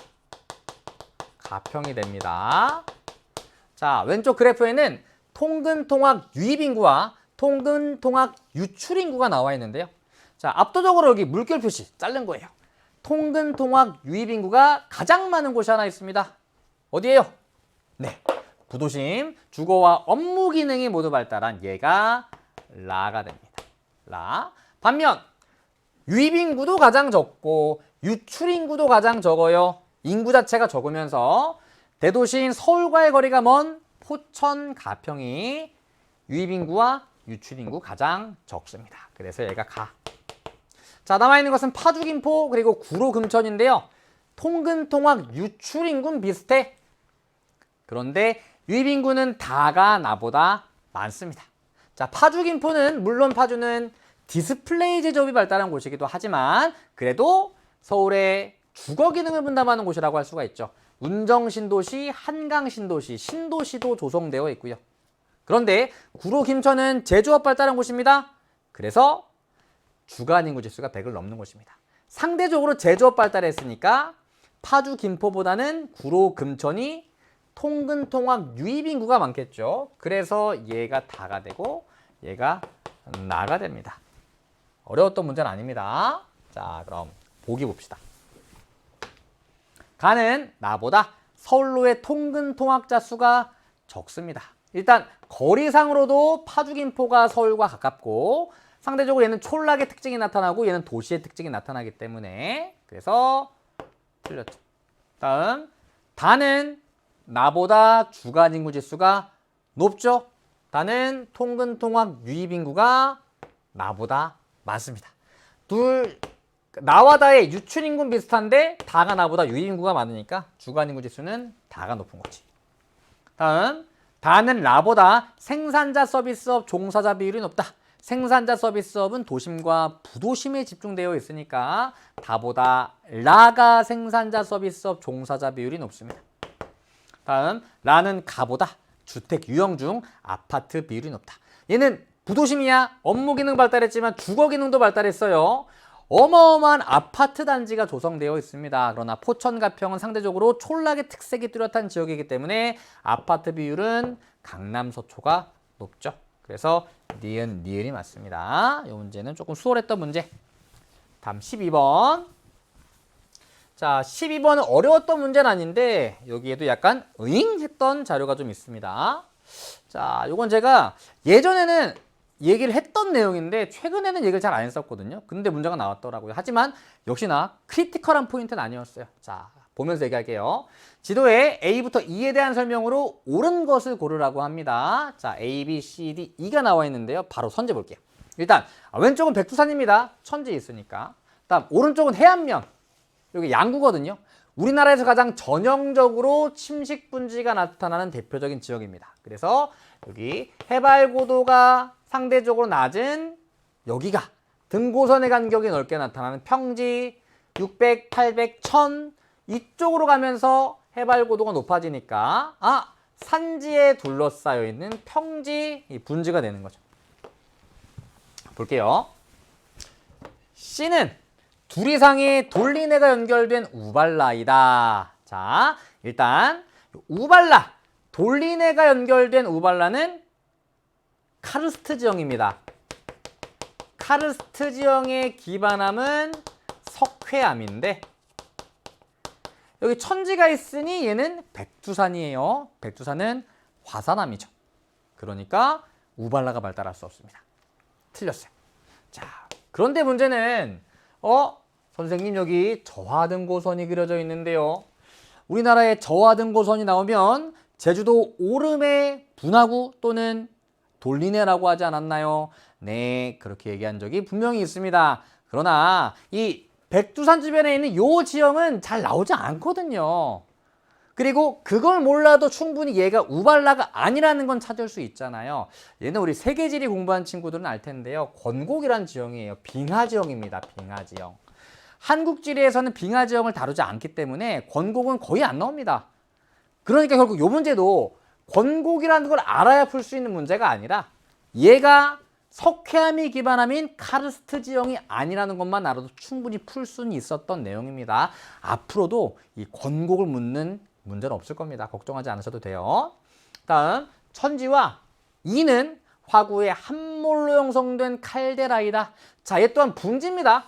가평이 됩니다. 자, 왼쪽 그래프에는 통근통학 유입인구와 통근통학 유출인구가 나와 있는데요. 자, 압도적으로 여기 물결 표시 자른 거예요. 통근통학 유입인구가 가장 많은 곳이 하나 있습니다. 어디예요? 네, 부도심, 주거와 업무 기능이 모두 발달한 얘가 라가 됩니다. 라. 반면 유입인구도 가장 적고 유출인구도 가장 적어요. 인구 자체가 적으면서 대도시인 서울과의 거리가 먼 포천, 가평이 유입인구와 유출인구 가장 적습니다. 그래서 얘가 가. 자, 남아있는 것은 파주, 김포, 그리고 구로, 금천인데요. 통근통학 유출인구는 비슷해. 그런데 유입인구는 다가 나보다 많습니다. 자, 파주, 김포는 물론 파주는 디스플레이 제조업이 발달한 곳이기도 하지만 그래도 서울의 주거 기능을 분담하는 곳이라고 할 수가 있죠. 운정신도시, 한강신도시, 신도시도 조성되어 있고요. 그런데 구로, 김천은 제조업 발달한 곳입니다. 그래서 주간인구 지수가 100을 넘는 곳입니다. 상대적으로 제조업 발달했으니까 파주, 김포보다는 구로, 금천이 통근통학 유입인구가 많겠죠. 그래서 얘가 다가 되고 얘가 나가 됩니다. 어려웠던 문제는 아닙니다. 자, 그럼 보기 봅시다. 가는 나보다 서울로의 통근통학자 수가 적습니다. 일단 거리상으로도 파주, 김포가 서울과 가깝고 상대적으로 얘는 촌락의 특징이 나타나고 얘는 도시의 특징이 나타나기 때문에 그래서 틀렸죠. 다음 다는 나보다 주간인구 지수가 높죠. 다는 통근통학 유입인구가 나보다 많습니다. 나와 다의 유출인구는 비슷한데 다가 나보다 유입인구가 많으니까 주간인구 지수는 다가 높은 거지. 다음 다는 나보다 생산자 서비스업 종사자 비율이 높다. 생산자 서비스업은 도심과 부도심에 집중되어 있으니까 다보다 라가 생산자 서비스업 종사자 비율이 높습니다. 다음 라는 가보다 주택 유형 중 아파트 비율이 높다. 얘는 부도심이야. 업무 기능 발달했지만 주거 기능도 발달했어요. 어마어마한 아파트 단지가 조성되어 있습니다. 그러나 포천, 가평은 상대적으로 촌락의 특색이 뚜렷한 지역이기 때문에 아파트 비율은 강남, 서초가 높죠. 그래서 니은, 니은이 맞습니다. 이 문제는 조금 수월했던 문제. 다음 12번. 자, 12번은 어려웠던 문제는 아닌데 여기에도 약간 으잉 했던 자료가 좀 있습니다. 자, 요건 제가 예전에는 얘기를 했던 내용인데 최근에는 얘기를 잘 안 했었거든요. 근데 문제가 나왔더라고요. 하지만 역시나 크리티컬한 포인트는 아니었어요. 자, 보면서 얘기할게요. 지도에 A부터 E에 대한 설명으로 옳은 것을 고르라고 합니다. 자, A, B, C, D, E가 나와 있는데요. 바로 선제 볼게요. 일단 왼쪽은 백두산입니다. 천지 있으니까. 다음 오른쪽은 해안면. 여기 양구거든요. 우리나라에서 가장 전형적으로 침식 분지가 나타나는 대표적인 지역입니다. 그래서 여기 해발 고도가 상대적으로 낮은 여기가 등고선의 간격이 넓게 나타나는 평지 600, 800, 1000 이쪽으로 가면서 해발 고도가 높아지니까 산지에 둘러싸여 있는 평지 분지가 되는 거죠. 볼게요. C는 둘 이상의 돌리네가 연결된 우발라이다. 자, 일단 우발라, 돌리네가 연결된 우발라는 카르스트 지형입니다. 카르스트 지형의 기반암은 석회암인데 여기 천지가 있으니 얘는 백두산이에요. 백두산은 화산암이죠. 그러니까 우발라가 발달할 수 없습니다. 틀렸어요. 자, 그런데 문제는 선생님 여기 저하등고선이 그려져 있는데요. 우리나라에 저하등고선이 나오면 제주도 오름의 분화구 또는 돌리네라고 하지 않았나요? 네, 그렇게 얘기한 적이 분명히 있습니다. 그러나 이 백두산 주변에 있는 이 지형은 잘 나오지 않거든요. 그리고 그걸 몰라도 충분히 얘가 우발라가 아니라는 건 찾을 수 있잖아요. 얘는 우리 세계지리 공부한 친구들은 알 텐데요. 권곡이란 지형이에요. 빙하지형입니다. 빙하지형. 한국지리에서는 빙하지형을 다루지 않기 때문에 권곡은 거의 안 나옵니다. 그러니까 결국 이 문제도 권곡이라는 걸 알아야 풀 수 있는 문제가 아니라 얘가 석회암이 기반함인 카르스트 지형이 아니라는 것만 알아도 충분히 풀 수는 있었던 내용입니다. 앞으로도 이 권곡을 묻는 문제는 없을 겁니다. 걱정하지 않으셔도 돼요. 다음, 천지와 이는 화구의 함몰로 형성된 칼데라이다. 자, 얘 또한 분지입니다.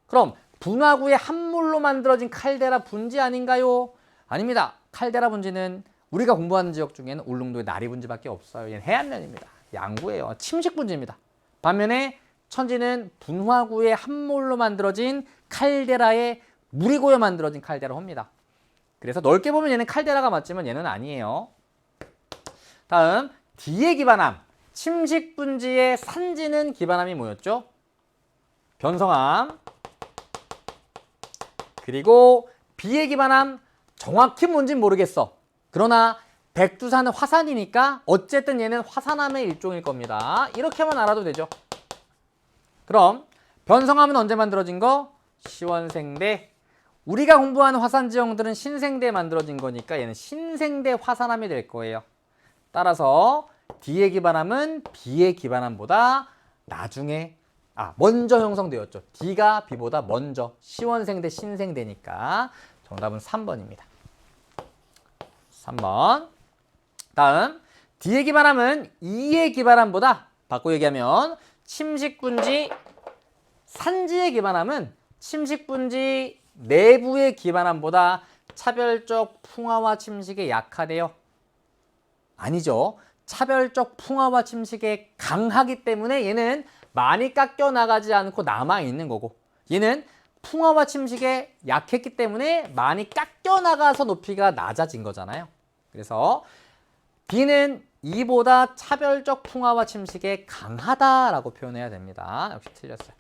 그럼 분화구의 함몰로 만들어진 칼데라 분지 아닌가요? 아닙니다. 칼데라 분지는 우리가 공부하는 지역 중에는 울릉도의 나리 분지밖에 없어요. 얘는 해안면입니다. 양구예요. 침식 분지입니다. 반면에 천지는 분화구의 함몰로 만들어진 칼데라의 물이 고여 만들어진 칼데라입니다. 그래서 넓게 보면 얘는 칼데라가 맞지만 얘는 아니에요. 다음, D의 기반함. 침식 분지의 산지는 기반함이 뭐였죠? 변성함. 그리고 B의 기반함. 정확히 뭔진 모르겠어. 그러나 백두산은 화산이니까 어쨌든 얘는 화산암의 일종일 겁니다. 이렇게만 알아도 되죠. 그럼 변성암은 언제 만들어진 거? 시원생대. 우리가 공부하는 화산 지형들은 신생대에 만들어진 거니까 얘는 신생대 화산암이 될 거예요. 따라서 D의 기반함은 B의 기반함보다 나중에 먼저 형성되었죠. D가 B보다 먼저. 시원생대 신생대니까 정답은 3번입니다. 3번. 다음, D의 기반함은 E의 기반함보다 바꿔 얘기하면 침식분지 산지의 기반함은 침식분지 내부의 기반함보다 차별적 풍화와 침식에 약하대요. 아니죠. 차별적 풍화와 침식에 강하기 때문에 얘는 많이 깎여 나가지 않고 남아있는 거고, 얘는 풍화와 침식에 약했기 때문에 많이 깎여 나가서 높이가 낮아진 거잖아요. 그래서 B는 E보다 차별적 풍화와 침식에 강하다라고 표현해야 됩니다. 역시 틀렸어요.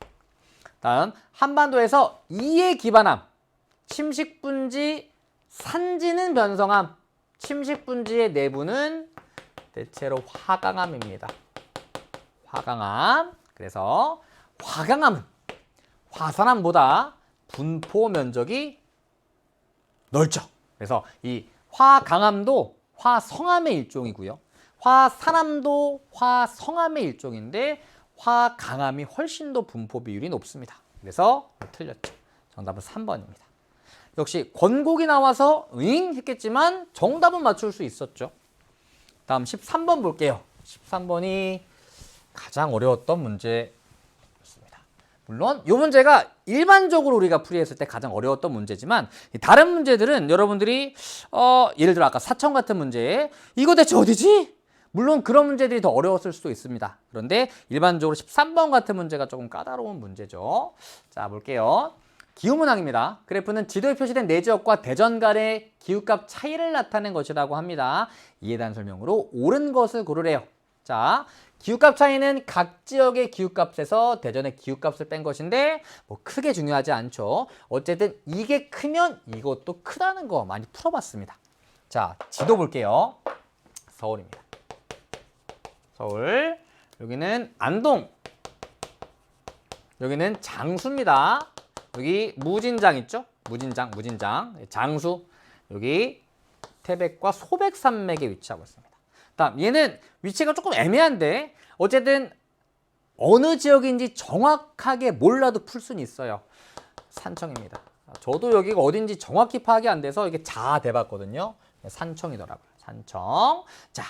다음, 한반도에서 E의 기반함, 침식분지 산지는 변성함, 침식분지의 내부는 대체로 화강암입니다. 화강암. 그래서 화강암은 화산암보다 분포 면적이 넓죠. 그래서 이 화강암도 화성암의 일종이고요. 화산암도 화성암의 일종인데 화강암이 훨씬 더 분포 비율이 높습니다. 그래서 틀렸죠. 정답은 3번입니다. 역시 권곡이 나와서 응 했겠지만 정답은 맞출 수 있었죠. 다음 13번 볼게요. 13번이 가장 어려웠던 문제였습니다. 물론 이 문제가 일반적으로 우리가 풀이했을 때 가장 어려웠던 문제지만 다른 문제들은 여러분들이 예를 들어 아까 사천 같은 문제 이거 대체 어디지? 물론 그런 문제들이 더 어려웠을 수도 있습니다. 그런데 일반적으로 13번 같은 문제가 조금 까다로운 문제죠. 자, 볼게요. 기후문항입니다. 그래프는 지도에 표시된 네 지역과 대전 간의 기후값 차이를 나타낸 것이라고 합니다. 이에 대한 설명으로 옳은 것을 고르래요. 자, 기후값 차이는 각 지역의 기후값에서 대전의 기후값을 뺀 것인데 뭐 크게 중요하지 않죠. 어쨌든 이게 크면 이것도 크다는 거 많이 풀어봤습니다. 자, 지도 볼게요. 서울입니다. 서울. 여기는 안동. 여기는 장수입니다. 여기 무진장 있죠? 무진장. 장수. 여기 태백과 소백산맥에 위치하고 있습니다. 다음, 얘는 위치가 조금 애매한데 어쨌든 어느 지역인지 정확하게 몰라도 풀 수는 있어요. 산청입니다. 저도 여기가 어딘지 정확히 파악이 안 돼서 이게 자대봤거든요. 산청이더라고요. 산청. 자,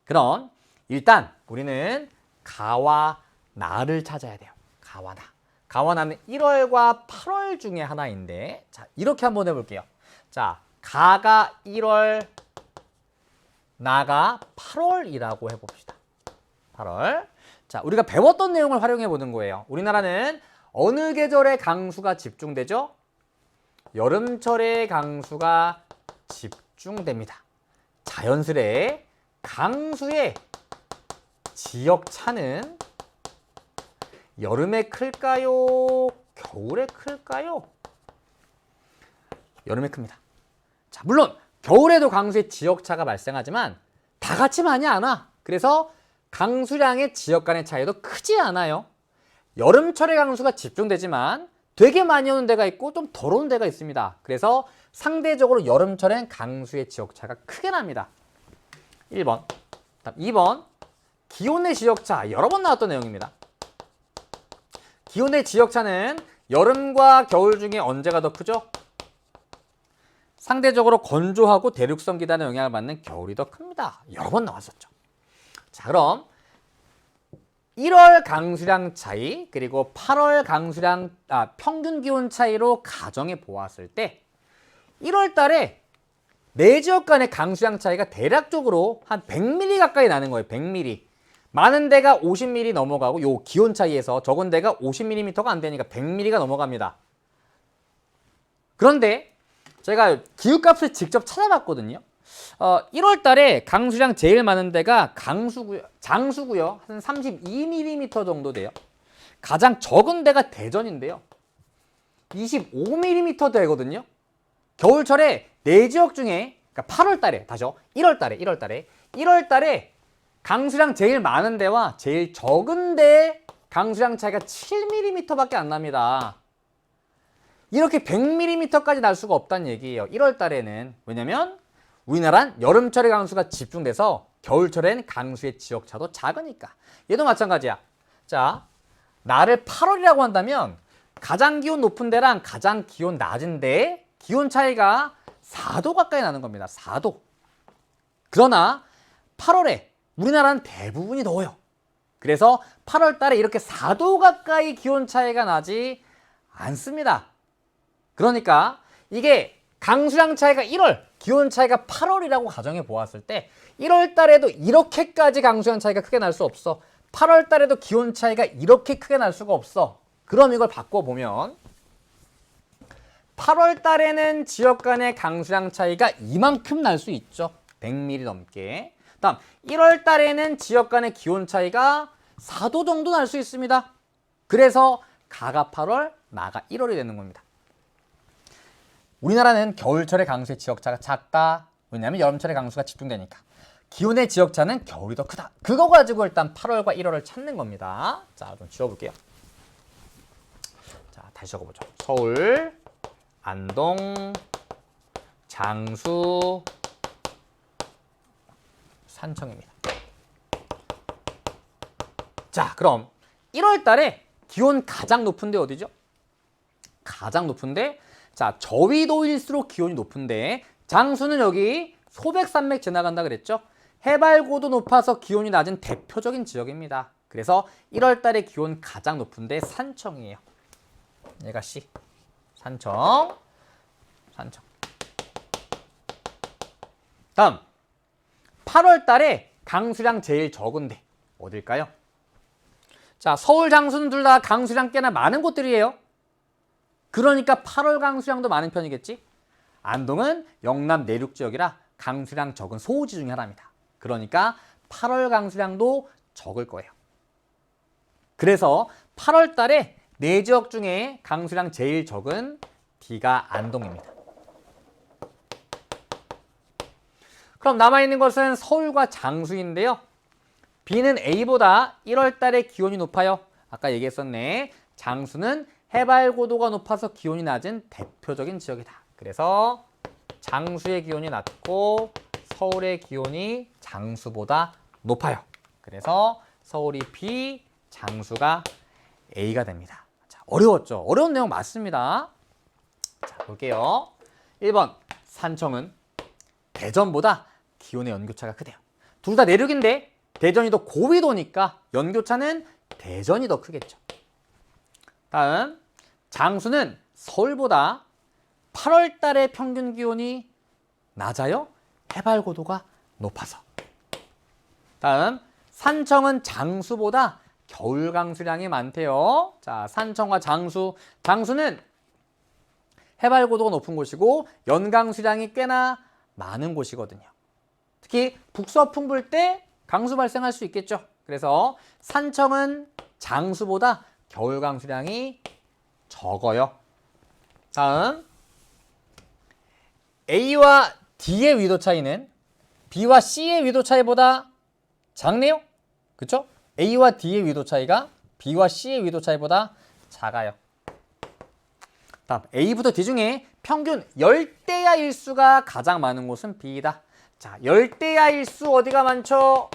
그럼 일단 우리는 가와 나를 찾아야 돼요. 가와 나. 가와 나는 1월과 8월 중에 하나인데 자, 이렇게 한번 해볼게요. 자, 가가 1월, 나가 8월이라고 해봅시다. 8월. 자, 우리가 배웠던 내용을 활용해 보는 거예요. 우리나라는 어느 계절에 강수가 집중되죠? 여름철에 강수가 집중됩니다. 자연스레 강수의 지역차는 여름에 클까요? 겨울에 클까요? 여름에 큽니다. 자, 물론 겨울에도 강수의 지역차가 발생하지만 다 같이 많이 안 와. 그래서 강수량의 지역 간의 차이도 크지 않아요. 여름철에 강수가 집중되지만 되게 많이 오는 데가 있고 좀 덜 오는 데가 있습니다. 그래서 상대적으로 여름철엔 강수의 지역차가 크게 납니다. 1번. 다음 2번. 기온의 지역차. 여러 번 나왔던 내용입니다. 기온의 지역차는 여름과 겨울 중에 언제가 더 크죠? 상대적으로 건조하고 대륙성 기단의 영향을 받는 겨울이 더 큽니다. 여러 번 나왔었죠. 자, 그럼 1월 강수량 차이 그리고 8월 평균 기온 차이로 가정해 보았을 때 1월 달에 네 지역 간의 강수량 차이가 대략적으로 한 100mm 가까이 나는 거예요. 100mm. 많은 데가 50mm 넘어가고 요 기온 차이에서 적은 데가 50mm가 안 되니까 100mm가 넘어갑니다. 그런데 제가 기후값을 직접 찾아봤거든요. 1월 달에 강수량 제일 많은 데가 장수고요. 한 32mm 정도 돼요. 가장 적은 데가 대전인데요. 25mm 되거든요. 겨울철에 네 지역 중에 그러니까 8월 달에 다시요. 1월 달에 강수량 제일 많은 데와 제일 적은 데 강수량 차이가 7mm밖에 안 납니다. 이렇게 100mm까지 날 수가 없다는 얘기예요. 1월 달에는. 왜냐면 우리나라는 여름철에 강수가 집중돼서 겨울철엔 강수의 지역차도 작으니까. 얘도 마찬가지야. 자, 날을 8월이라고 한다면 가장 기온 높은 데랑 가장 기온 낮은 데 기온 차이가 4도 가까이 나는 겁니다. 4도. 그러나 8월에 우리나라는 대부분이 더워요. 그래서 8월 달에 이렇게 4도 가까이 기온 차이가 나지 않습니다. 그러니까 이게 강수량 차이가 1월, 기온 차이가 8월이라고 가정해 보았을 때 1월 달에도 이렇게까지 강수량 차이가 크게 날 수 없어. 8월 달에도 기온 차이가 이렇게 크게 날 수가 없어. 그럼 이걸 바꿔보면 8월 달에는 지역 간의 강수량 차이가 이만큼 날 수 있죠. 100mm 넘게. 다음 1월 달에는 지역 간의 기온 차이가 4도 정도 날 수 있습니다. 그래서 가가 8월, 나가 1월이 되는 겁니다. 우리나라는 겨울철에 강수의 지역차가 작다. 왜냐하면 여름철에 강수가 집중되니까. 기온의 지역차는 겨울이 더 크다. 그거 가지고 일단 8월과 1월을 찾는 겁니다. 자, 좀 지워볼게요. 자, 다시 적어보죠. 서울, 안동, 장수, 산청입니다. 자, 그럼 1월 달에 기온 가장 높은데 어디죠? 가장 높은데 자, 저위도일수록 기온이 높은데 장수는 여기 소백산맥 지나간다 그랬죠? 해발고도 높아서 기온이 낮은 대표적인 지역입니다. 그래서 1월 달에 기온 가장 높은데 산청이에요. 얘가 C. 산청. 다음 8월 달에 강수량 제일 적은데 어딜까요? 자, 서울, 장수는 둘 다 강수량 꽤나 많은 곳들이에요. 그러니까 8월 강수량도 많은 편이겠지? 안동은 영남 내륙 지역이라 강수량 적은 소호지 중에 하나입니다. 그러니까 8월 강수량도 적을 거예요. 그래서 8월 달에 네 지역 중에 강수량 제일 적은 D가 안동입니다. 그럼 남아있는 것은 서울과 장수인데요. B는 A보다 1월 달에 기온이 높아요. 아까 얘기했었네. 장수는 해발고도가 높아서 기온이 낮은 대표적인 지역이다. 그래서 장수의 기온이 낮고 서울의 기온이 장수보다 높아요. 그래서 서울이 B, 장수가 A가 됩니다. 자, 어려웠죠? 어려운 내용 맞습니다. 자, 볼게요. 1번 산청은 대전보다 기온의 연교차가 크대요. 둘 다 내륙인데 대전이 더 고위도니까 연교차는 대전이 더 크겠죠. 다음 장수는 서울보다 8월 달에 평균 기온이 낮아요. 해발고도가 높아서. 다음 산청은 장수보다 겨울 강수량이 많대요. 자, 산청과 장수. 장수는 해발 고도가 높은 곳이고 연강 수량이 꽤나 많은 곳이거든요. 특히 북서풍 불 때 강수 발생할 수 있겠죠. 그래서 산청은 장수보다 겨울 강수량이 적어요. 다음 A와 D의 위도 차이는 B와 C의 위도 차이보다 작네요. 그렇죠? A와 D의 위도 차이가 B와 C의 위도 차이보다 작아요. 다음 A부터 D 중에 평균 열대야 일수가 가장 많은 곳은 B이다. 자, 열대야 일수 어디가 많죠?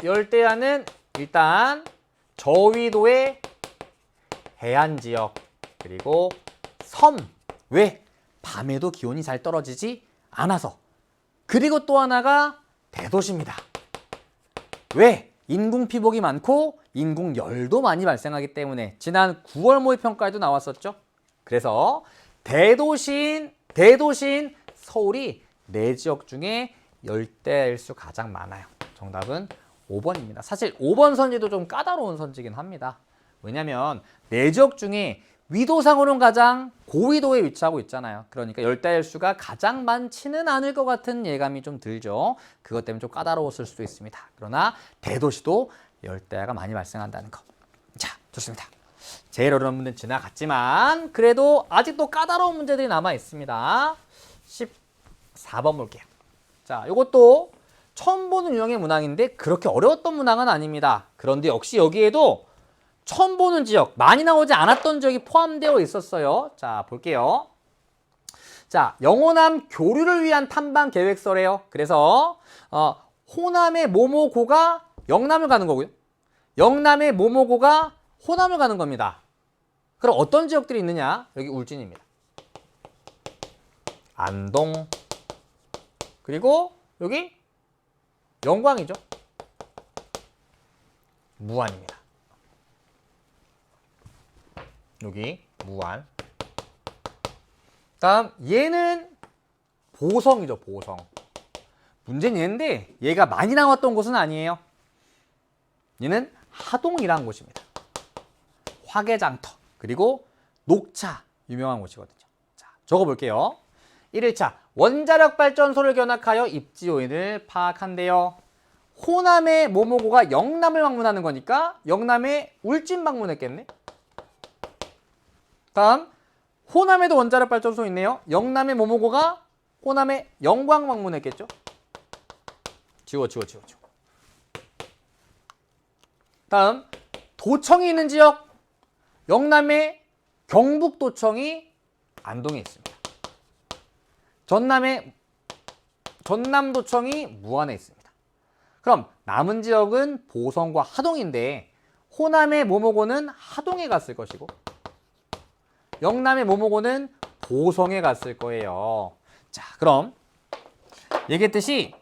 열대야는 일단 저위도의 해안지역 그리고 섬. 왜? 밤에도 기온이 잘 떨어지지 않아서. 그리고 또 하나가 대도시입니다. 왜? 인공피복이 많고 인공열도 많이 발생하기 때문에 지난 9월 모의평가에도 나왔었죠. 그래서 대도시인 서울이 4지역 중에 열대일수 가장 많아요. 정답은 5번입니다. 사실 5번 선지도 좀 까다로운 선지긴 합니다. 왜냐하면 4지역 중에 위도상으로는 가장 고위도에 위치하고 있잖아요. 그러니까 열대일수가 가장 많지는 않을 것 같은 예감이 좀 들죠. 그것 때문에 좀 까다로웠을 수도 있습니다. 그러나 대도시도 열대야가 많이 발생한다는 거. 자, 좋습니다. 제일 어려운 문제는 지나갔지만 그래도 아직도 까다로운 문제들이 남아 있습니다. 14번 볼게요. 자, 이것도 처음 보는 유형의 문항인데 그렇게 어려웠던 문항은 아닙니다. 그런데 역시 여기에도 처음 보는 지역, 많이 나오지 않았던 지역이 포함되어 있었어요. 자, 볼게요. 자, 영호남 교류를 위한 탐방 계획서래요. 그래서 호남의 모모고가 영남을 가는 거고요. 영남의 모모고가 호남을 가는 겁니다. 그럼 어떤 지역들이 있느냐? 여기 울진입니다. 안동, 그리고 여기 영광이죠. 무안입니다. 여기 무안. 다음 얘는 보성이죠. 보성. 문제는 얘인데 얘가 많이 나왔던 곳은 아니에요. 얘는 하동이라는 곳입니다. 화개장터 그리고 녹차 유명한 곳이거든요. 자, 적어볼게요. 1일차 원자력 발전소를 견학하여 입지 요인을 파악한대요. 호남의 모모고가 영남을 방문하는 거니까 영남의 울진 방문했겠네. 다음 호남에도 원자력 발전소 있네요. 영남의 모모고가 호남의 영광 방문했겠죠. 지워. 다음 도청이 있는 지역 영남의 경북도청이 안동에 있습니다. 전남도청이 무안에 있습니다. 그럼 남은 지역은 보성과 하동인데 호남의 모모고는 하동에 갔을 것이고 영남의 모모고는 보성에 갔을 거예요. 자, 그럼 얘기했듯이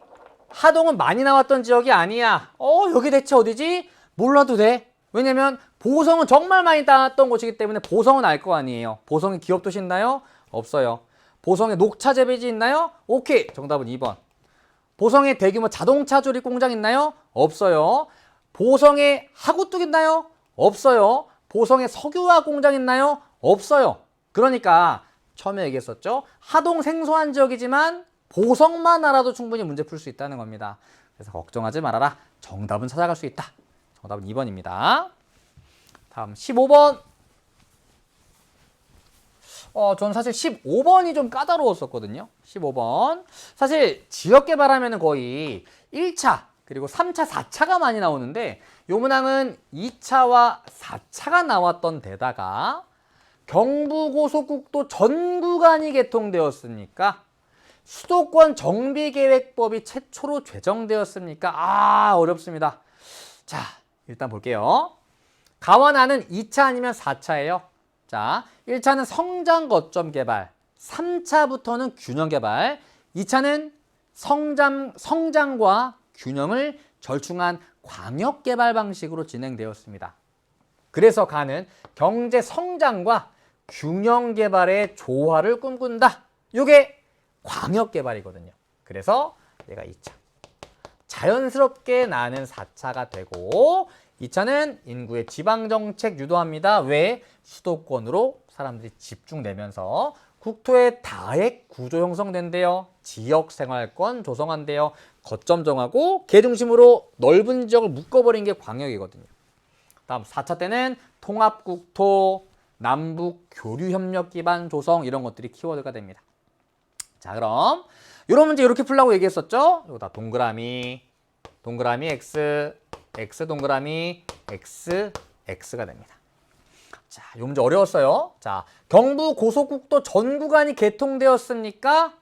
하동은 많이 나왔던 지역이 아니야. 여기 대체 어디지? 몰라도 돼. 왜냐면 보성은 정말 많이 나왔던 곳이기 때문에 보성은 알 거 아니에요. 보성에 기업도시 있나요? 없어요. 보성에 녹차 재배지 있나요? 오케이. 정답은 2번. 보성에 대규모 자동차 조립 공장 있나요? 없어요. 보성에 하구뚝 있나요? 없어요. 보성에 석유화학 공장 있나요? 없어요. 그러니까 처음에 얘기했었죠. 하동 생소한 지역이지만 보성만 알아도 충분히 문제 풀 수 있다는 겁니다. 그래서 걱정하지 말아라. 정답은 찾아갈 수 있다. 정답은 2번입니다. 다음 15번. 저는 사실 15번이 좀 까다로웠었거든요. 15번. 사실 지역 개발하면 거의 1차 그리고 3차, 4차가 많이 나오는데 요 문항은 2차와 4차가 나왔던 데다가 경부고속국도 전 구간이 개통되었으니까 수도권 정비계획법이 최초로 제정되었습니까? 어렵습니다. 자, 일단 볼게요. 가완하는 2차 아니면 4차예요. 자, 1차는 성장 거점 개발, 3차부터는 균형 개발, 2차는 성장과 균형을 절충한 광역 개발 방식으로 진행되었습니다. 그래서 가는 경제 성장과 균형 개발의 조화를 꿈꾼다. 이게 광역 개발이거든요. 그래서 얘가 2차. 자연스럽게 나는 4차가 되고 2차는 인구의 지방정책 유도합니다. 왜? 수도권으로 사람들이 집중되면서 국토의 다액 구조 형성된대요. 지역생활권 조성한대요. 거점 정하고 개 중심으로 넓은 지역을 묶어버린 게 광역이거든요. 다음 4차 때는 통합국토, 남북 교류협력 기반 조성 이런 것들이 키워드가 됩니다. 자, 그럼 이런 문제 이렇게 풀라고 얘기했었죠? 이거 다 동그라미, 동그라미 X, X 동그라미 X, X가 됩니다. 자, 이 문제 어려웠어요. 자, 경부 고속국도 전 구간이 개통되었습니까?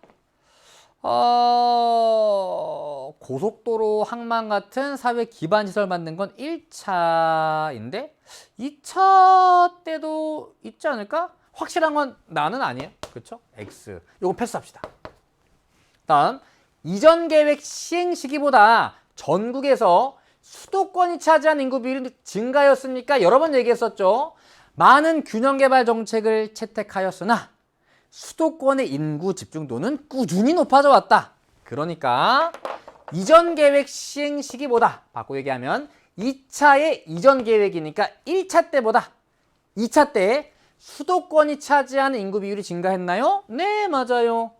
고속도로 항만 같은 사회 기반 시설 만든 건 1차인데 2차 때도 있지 않을까? 확실한 건 나는 아니에요. 그렇죠? X. 이거 패스합시다. 다음, 이전 계획 시행 시기보다 전국에서 수도권이 차지한 인구 비율이 증가하였습니까? 여러 번 얘기했었죠. 많은 균형 개발 정책을 채택하였으나 수도권의 인구 집중도는 꾸준히 높아져 왔다. 그러니까 이전 계획 시행 시기보다 바꿔 얘기하면 2차의 이전 계획이니까 1차 때보다 2차 때 수도권이 차지하는 인구 비율이 증가했나요? 네, 맞아요.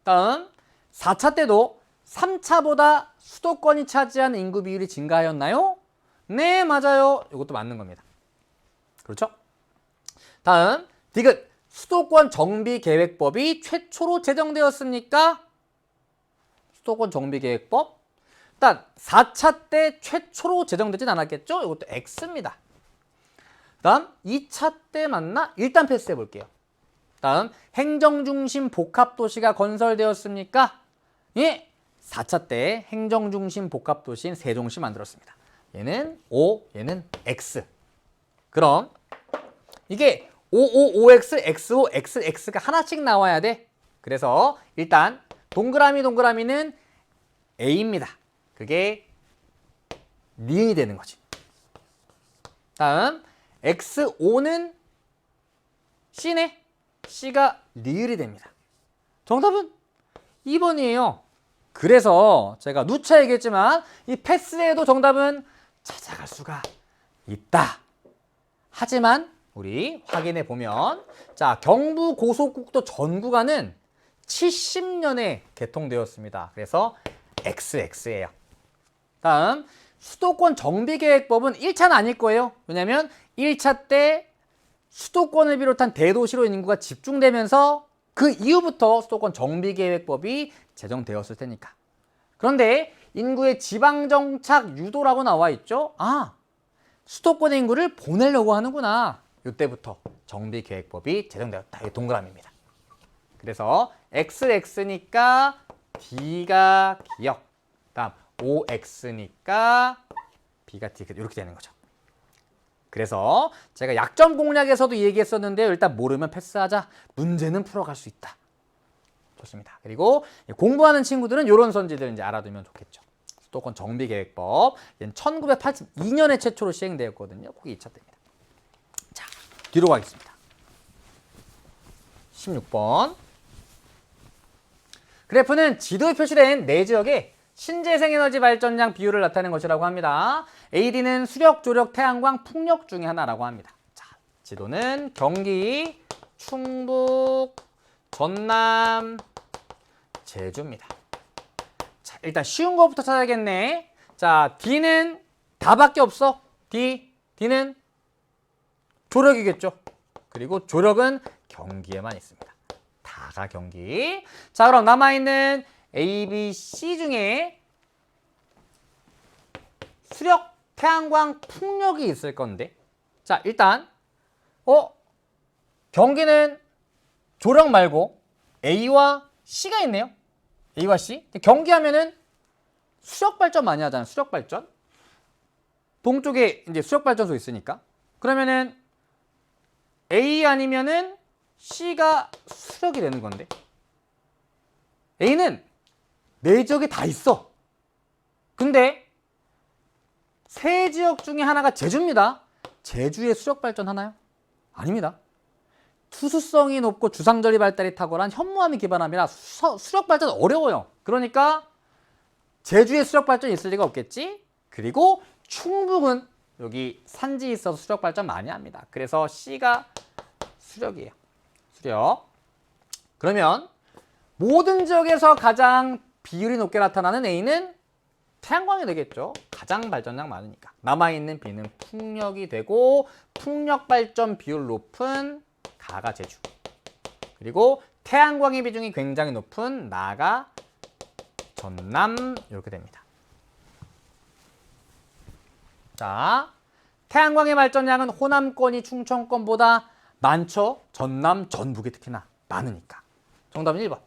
다음 4차 때도 3차보다 수도권이 차지하는 인구 비율이 증가하였나요? 네, 맞아요. 이것도 맞는 겁니다. 그렇죠? 다음 디귿 수도권 정비계획법이 최초로 제정되었습니까? 수도권 정비계획법 일단 4차 때 최초로 제정되진 않았겠죠? 이것도 X입니다. 다음 2차 때 맞나? 일단 패스해 볼게요. 다음 행정중심 복합도시가 건설되었습니까? 예, 4차 때 행정중심 복합도시인 세종시 만들었습니다. 얘는 O, 얘는 X. 그럼 이게 OOOX, XO, XX가 하나씩 나와야 돼. 그래서 일단 동그라미는 A입니다. 그게 니은이 되는 거지. 다음 XO는 C네. C가 리을이 됩니다. 정답은 2번이에요. 그래서 제가 누차 얘기했지만 이 패스에도 정답은 찾아갈 수가 있다. 하지만 우리 확인해 보면 자, 경부 고속국도 전 구간은 70년에 개통되었습니다. 그래서 XX예요. 다음 수도권 정비계획법은 1차는 아닐 거예요. 왜냐하면 1차 때 수도권을 비롯한 대도시로 인구가 집중되면서 그 이후부터 수도권 정비계획법이 제정되었을 테니까. 그런데 인구의 지방정착 유도라고 나와 있죠. 아, 수도권의 인구를 보내려고 하는구나. 이때부터 정비계획법이 제정되었다. 이게 동그라미입니다. 그래서 XX니까 D가 기역, 다음 OX니까 B가 디귿 이렇게 되는 거죠. 그래서 제가 약점 공략에서도 얘기했었는데요. 일단 모르면 패스하자. 문제는 풀어갈 수 있다. 좋습니다. 그리고 공부하는 친구들은 이런 선지들 이제 알아두면 좋겠죠. 수도권 정비계획법. 얘는 1982년에 최초로 시행되었거든요. 그게 2차 때입니다. 자, 뒤로 가겠습니다. 16번. 그래프는 지도에 표시된 네 지역의 신재생에너지 발전량 비율을 나타내는 것이라고 합니다. AD는 수력, 조력, 태양광, 풍력 중에 하나라고 합니다. 자, 지도는 경기, 충북, 전남, 제주입니다. 자, 일단 쉬운 거부터 찾아야겠네. 자, D는 다밖에 없어. D는 조력이겠죠. 그리고 조력은 경기에만 있습니다. 다가 경기. 자, 그럼 남아있는 A, B, C 중에 수력, 태양광, 풍력이 있을 건데. 자, 일단 경기는 조력 말고 A와 C가 있네요. A와 C. 경기하면은 수력 발전 많이 하잖아요. 수력 발전. 동쪽에 이제 수력 발전소 있으니까. 그러면은 A 아니면은 C가 수력이 되는 건데. A는 네 지역에 다 있어. 근데 세 지역 중에 하나가 제주입니다. 제주에 수력 발전 하나요? 아닙니다. 투수성이 높고 주상절리 발달이 탁월한 현무암이 기반함이라 수력 발전 어려워요. 그러니까 제주에 수력 발전이 있을 리가 없겠지. 그리고 충북은 여기 산지 있어서 수력 발전 많이 합니다. 그래서 C가 수력이에요. 수력. 그러면 모든 지역에서 가장 비율이 높게 나타나는 A는 태양광이 되겠죠. 가장 발전량 많으니까. 남아있는 B는 풍력이 되고 풍력 발전 비율 높은 가가 제주. 그리고 태양광의 비중이 굉장히 높은 나가 전남 이렇게 됩니다. 자, 태양광의 발전량은 호남권이 충청권보다 많죠. 전남, 전북이 특히나 많으니까. 정답은 1번.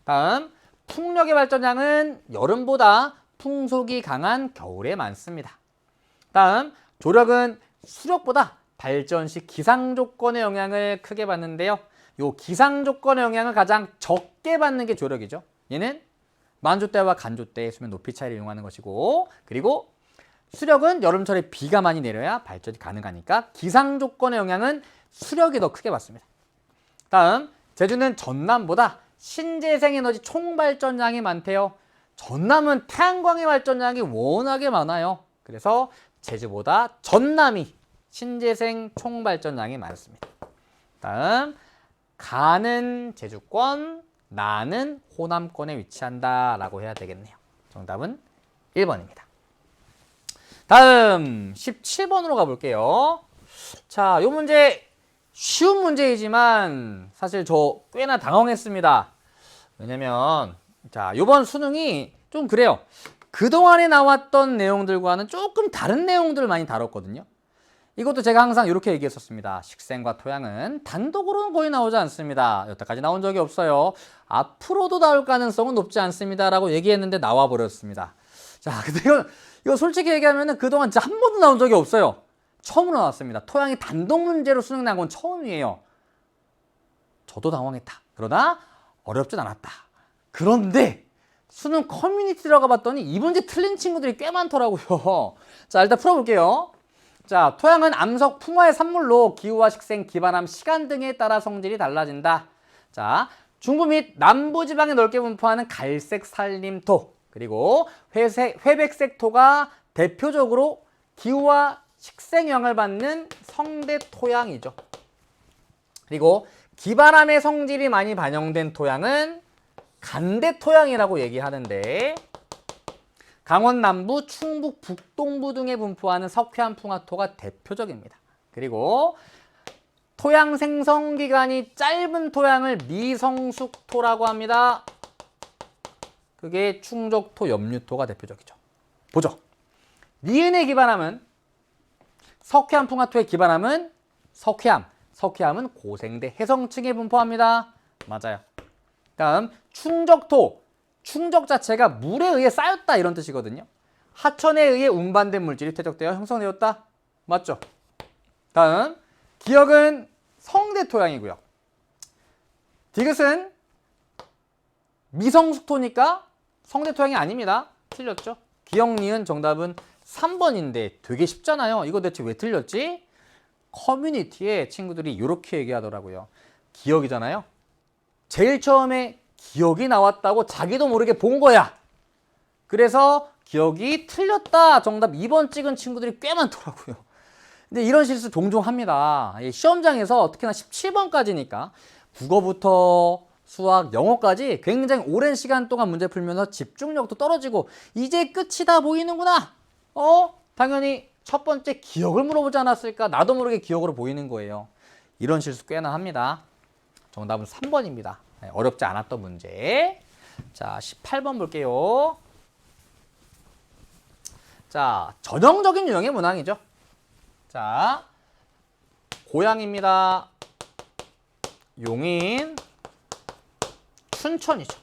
다음, 풍력의 발전량은 여름보다 풍속이 강한 겨울에 많습니다. 다음, 조력은 수력보다 발전 시 기상 조건의 영향을 크게 받는데요. 요 기상 조건의 영향을 가장 적게 받는 게 조력이죠. 얘는 만조대와 간조대의 수면 높이 차이를 이용하는 것이고, 그리고 수력은 여름철에 비가 많이 내려야 발전이 가능하니까 기상 조건의 영향은 수력이 더 크게 받습니다. 다음, 제주는 전남보다 신재생 에너지 총 발전량이 많대요. 전남은 태양광의 발전량이 워낙에 많아요. 그래서 제주보다 전남이 신재생 총 발전량이 많습니다. 다음, 가는 제주권, 나는 호남권에 위치한다 라고 해야 되겠네요. 정답은 1번입니다. 다음 17번으로 가볼게요. 자, 이 문제 쉬운 문제이지만 사실 저 꽤나 당황했습니다. 왜냐면 자, 이번 수능이 좀 그래요. 그동안에 나왔던 내용들과는 조금 다른 내용들을 많이 다뤘거든요. 이것도 제가 항상 이렇게 얘기했었습니다. 식생과 토양은 단독으로는 거의 나오지 않습니다. 여태까지 나온 적이 없어요. 앞으로도 나올 가능성은 높지 않습니다. 라고 얘기했는데 나와버렸습니다. 자, 근데 이거 솔직히 얘기하면 그동안 진짜 한 번도 나온 적이 없어요. 처음으로 나왔습니다. 토양이 단독 문제로 수능 난 건 처음이에요. 저도 당황했다. 그러나 어렵진 않았다. 그런데 수능 커뮤니티 들어가 봤더니 이 문제 틀린 친구들이 꽤 많더라고요. 자, 일단 풀어볼게요. 자, 토양은 암석, 풍화의 산물로 기후와 식생, 기반함, 시간 등에 따라 성질이 달라진다. 자, 중부 및 남부 지방에 넓게 분포하는 갈색 산림토, 그리고 회백색 토가 대표적으로 기후와 식생 영향을 받는 성대 토양이죠. 그리고 기반함의 성질이 많이 반영된 토양은 간대 토양이라고 얘기하는데, 강원 남부, 충북, 북동부 등에 분포하는 석회암 풍화토가 대표적입니다. 그리고 토양 생성 기간이 짧은 토양을 미성숙토라고 합니다. 그게 충적토, 염류토가 대표적이죠. 보죠. 니은의 기반함은 석회암 풍화토의 기반함은 석회암. 석회암은 고생대 해성층에 분포합니다. 맞아요. 다음 충적토. 충적 자체가 물에 의해 쌓였다 이런 뜻이거든요. 하천에 의해 운반된 물질이 퇴적되어 형성되었다. 맞죠? 다음 기역은 성대 토양이고요. 디귿은 미성숙토니까 성대 토양이 아닙니다. 틀렸죠? 기역, 니은 정답은 3번인데 되게 쉽잖아요. 이거 대체 왜 틀렸지? 커뮤니티에 친구들이 이렇게 얘기하더라고요. 기역이잖아요. 제일 처음에 기억이 나왔다고 자기도 모르게 본 거야. 그래서 기억이 틀렸다. 정답 2번 찍은 친구들이 꽤 많더라고요. 근데 이런 실수 종종 합니다. 시험장에서 특히나 17번까지니까 국어부터 수학, 영어까지 굉장히 오랜 시간 동안 문제 풀면서 집중력도 떨어지고 이제 끝이다 보이는구나. 당연히 첫 번째 기억을 물어보지 않았을까? 나도 모르게 기억으로 보이는 거예요. 이런 실수 꽤나 합니다. 정답은 3번입니다. 어렵지 않았던 문제. 자, 18번 볼게요. 자, 전형적인 유형의 문항이죠. 자, 고양입니다. 용인, 춘천이죠.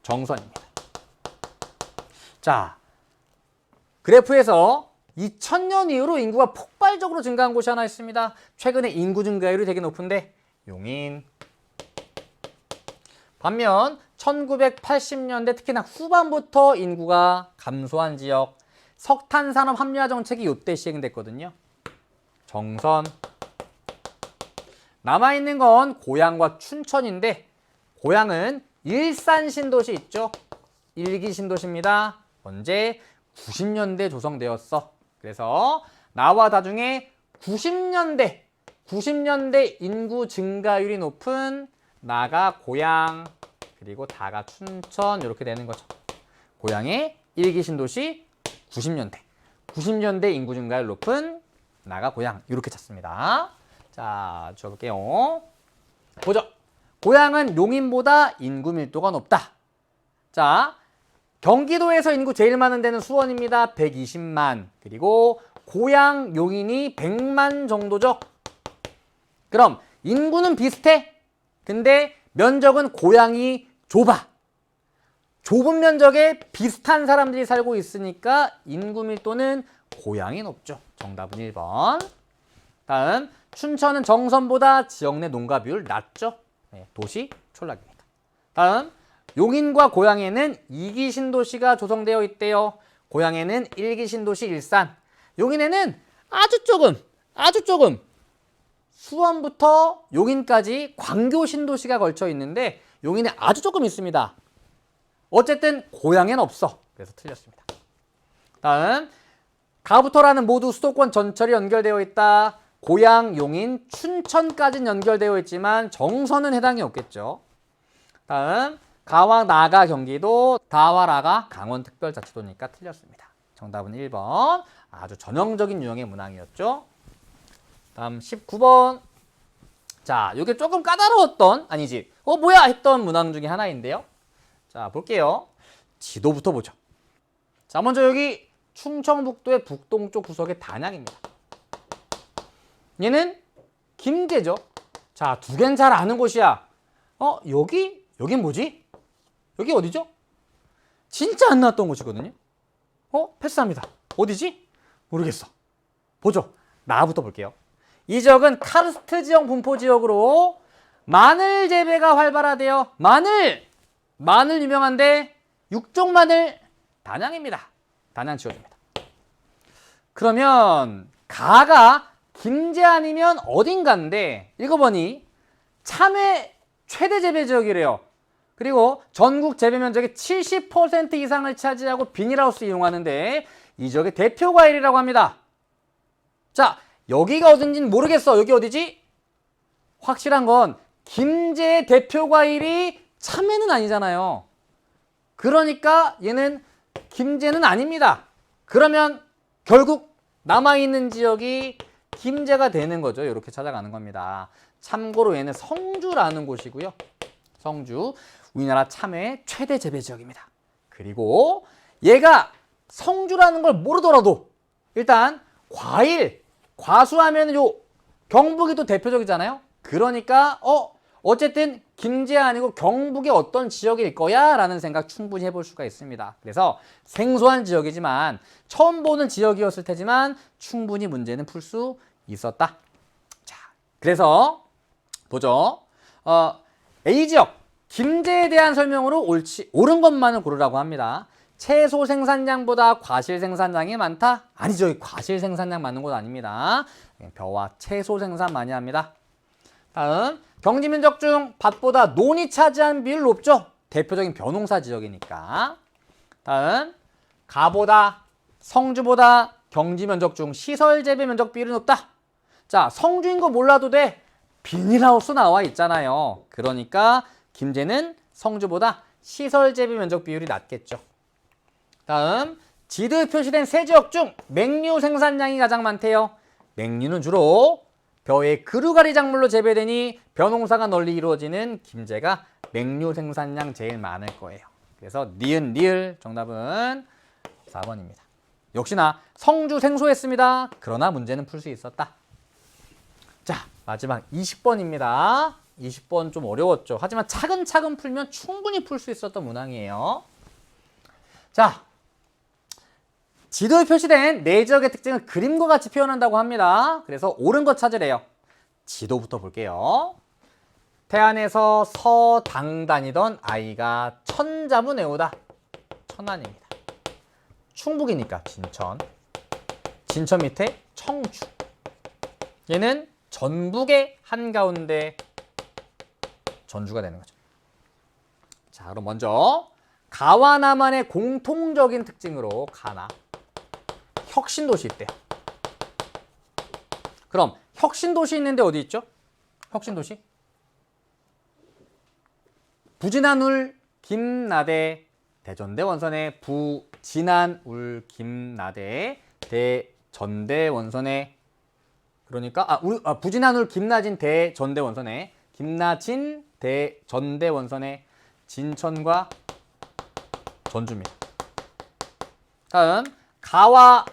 정선입니다. 자, 그래프에서 2000년 이후로 인구가 폭발적으로 증가한 곳이 하나 있습니다. 최근에 인구 증가율이 되게 높은데 용인. 반면 1980년대 특히나 후반부터 인구가 감소한 지역, 석탄산업 합리화 정책이 이때 시행됐거든요. 정선. 남아있는 건 고양과 춘천인데 고양은 일산 신도시 있죠. 1기 신도시입니다. 언제? 90년대 조성되었어. 그래서 나와 다 중에 90년대 인구 증가율이 높은 나가 고양, 그리고 다가 춘천 이렇게 되는 거죠. 고양의 1기 신도시 90년대 인구 증가율 높은 나가 고양 이렇게 찾습니다. 자, 적을게요. 보죠. 고양은 용인보다 인구 밀도가 높다. 자, 경기도에서 인구 제일 많은 데는 수원입니다. 120만. 그리고 고양, 용인이 100만 정도죠. 그럼 인구는 비슷해. 근데 면적은 고양이 좁아. 좁은 면적에 비슷한 사람들이 살고 있으니까 인구 밀도는 고양이 높죠. 정답은 1번. 다음, 춘천은 정선보다 지역 내 농가 비율 낮죠. 네, 도시 촌락입니다. 다음, 용인과 고양에는 2기 신도시가 조성되어 있대요. 고양에는 1기 신도시 일산. 용인에는 아주 조금 수원부터 용인까지 광교 신도시가 걸쳐 있는데 용인에 아주 조금 있습니다. 어쨌든 고양에는 없어. 그래서 틀렸습니다. 다음, 가부터라는 모두 수도권 전철이 연결되어 있다. 고양, 용인, 춘천까지는 연결되어 있지만 정선은 해당이 없겠죠. 다음, 가와 나가 경기도, 다와 라가 강원특별자치도니까 틀렸습니다. 정답은 1번. 아주 전형적인 유형의 문항이었죠. 다음 19번. 자, 이게 조금 까다로웠던, 아니지, 뭐야 했던 문항 중에 하나인데요. 자, 볼게요. 지도부터 보죠. 자, 먼저 여기 충청북도의 북동쪽 구석의 단양입니다. 얘는 김제죠. 자, 두 개는 잘 아는 곳이야. 여긴 뭐지? 여기 어디죠? 진짜 안 나왔던 곳이거든요. 패스합니다. 어디지? 모르겠어. 보죠. 나부터 볼게요. 이 지역은 카르스트 지형 분포 지역으로 마늘 재배가 활발하대요. 마늘 유명한데 육종 마늘 단양입니다. 단양 지어줍니다. 그러면 가가 김제 아니면 어딘가인데 읽어보니 참외 최대 재배 지역이래요. 그리고 전국 재배 면적의 70% 이상을 차지하고 비닐하우스 이용하는데 이 지역의 대표 과일이라고 합니다. 자, 여기가 어딘지는 모르겠어. 여기 어디지? 확실한 건 김제의 대표 과일이 참외는 아니잖아요. 그러니까 얘는 김제는 아닙니다. 그러면 결국 남아있는 지역이 김제가 되는 거죠. 이렇게 찾아가는 겁니다. 참고로 얘는 성주라는 곳이고요. 성주, 우리나라 참외 최대 재배 지역입니다. 그리고 얘가 성주라는 걸 모르더라도 일단 과일, 과수하면 요 경북이 또 대표적이잖아요. 그러니까 어쨌든 김제 아니고 경북의 어떤 지역일 거야 라는 생각 충분히 해볼 수가 있습니다. 그래서 생소한 지역이지만 처음 보는 지역이었을 테지만 충분히 문제는 풀 수 있었다. 자, 그래서 보죠. A 지역 김제에 대한 설명으로 옳은 것만을 고르라고 합니다. 채소 생산량보다 과실 생산량이 많다? 아니죠. 과실 생산량 많은 곳 아닙니다. 벼와 채소 생산 많이 합니다. 다음, 경지 면적 중 밭보다 논이 차지한 비율 높죠? 대표적인 벼농사 지역이니까. 다음, 가보다, 성주보다 경지 면적 중 시설 재배 면적 비율이 높다. 자, 성주인 거 몰라도 돼. 비닐하우스 나와 있잖아요. 그러니까 김제는 성주보다 시설 재배 면적 비율이 낮겠죠. 다음, 지도에 표시된 세 지역 중 맹류 생산량이 가장 많대요. 맹류는 주로 벼의 그루가리 작물로 재배되니 벼농사가 널리 이루어지는 김제가 맹류 생산량 제일 많을 거예요. 그래서 니은 리을 정답은 4번입니다. 역시나 성주 생소했습니다. 그러나 문제는 풀 수 있었다. 자, 마지막 20번입니다. 20번 좀 어려웠죠. 하지만 차근차근 풀면 충분히 풀 수 있었던 문항이에요. 자, 지도에 표시된 네 지역의 특징을 그림과 같이 표현한다고 합니다. 그래서 옳은 것 찾으래요. 지도부터 볼게요. 태안에서 서당 다니던 아이가 천자문 외우다. 천안입니다. 충북이니까 진천. 진천 밑에 청주. 얘는 전북의 한가운데 전주가 되는 거죠. 자, 그럼 먼저 가와 남한의 공통적인 특징으로 가나. 혁신도시 있대요. 그럼 혁신도시 있는데 어디 있죠? 혁신도시? 부진한울 김나대 대전대 원선에 부진한울 김나대 대전대 원선에 그러니까 부진한울 김나진 대전대 원선에 김나진 대전대 원선에 진천과 전주입니다. 다음 가와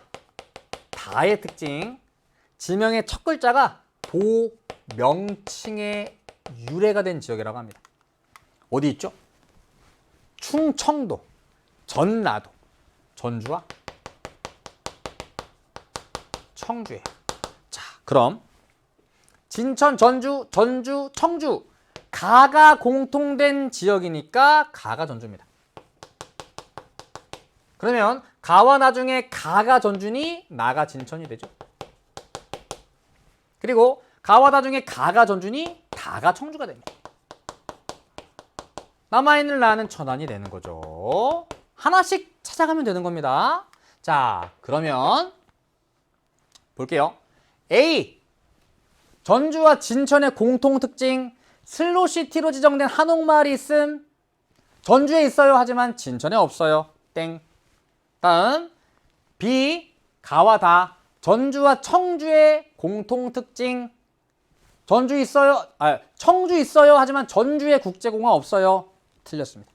다의 특징. 지명의 첫 글자가 도, 명칭의 유래가 된 지역이라고 합니다. 어디 있죠? 충청도, 전라도, 전주와 청주예요. 자, 그럼 진천, 전주, 청주 가가 공통된 지역이니까 가가 전주입니다. 그러면 가와 나중에 가가 전주니 나가 진천이 되죠. 그리고 가와 나중에 가가 전주니 다가 청주가 됩니다. 남아있는 나는 천안이 되는 거죠. 하나씩 찾아가면 되는 겁니다. 자, 그러면 볼게요. A. 전주와 진천의 공통특징. 슬로시티로 지정된 한옥마을이 있음. 전주에 있어요. 하지만 진천에 없어요. 땡. 다음 B. 가와 다. 전주와 청주의 공통특징. 전주 있어요. 청주 있어요. 하지만 전주에 국제공항 없어요. 틀렸습니다.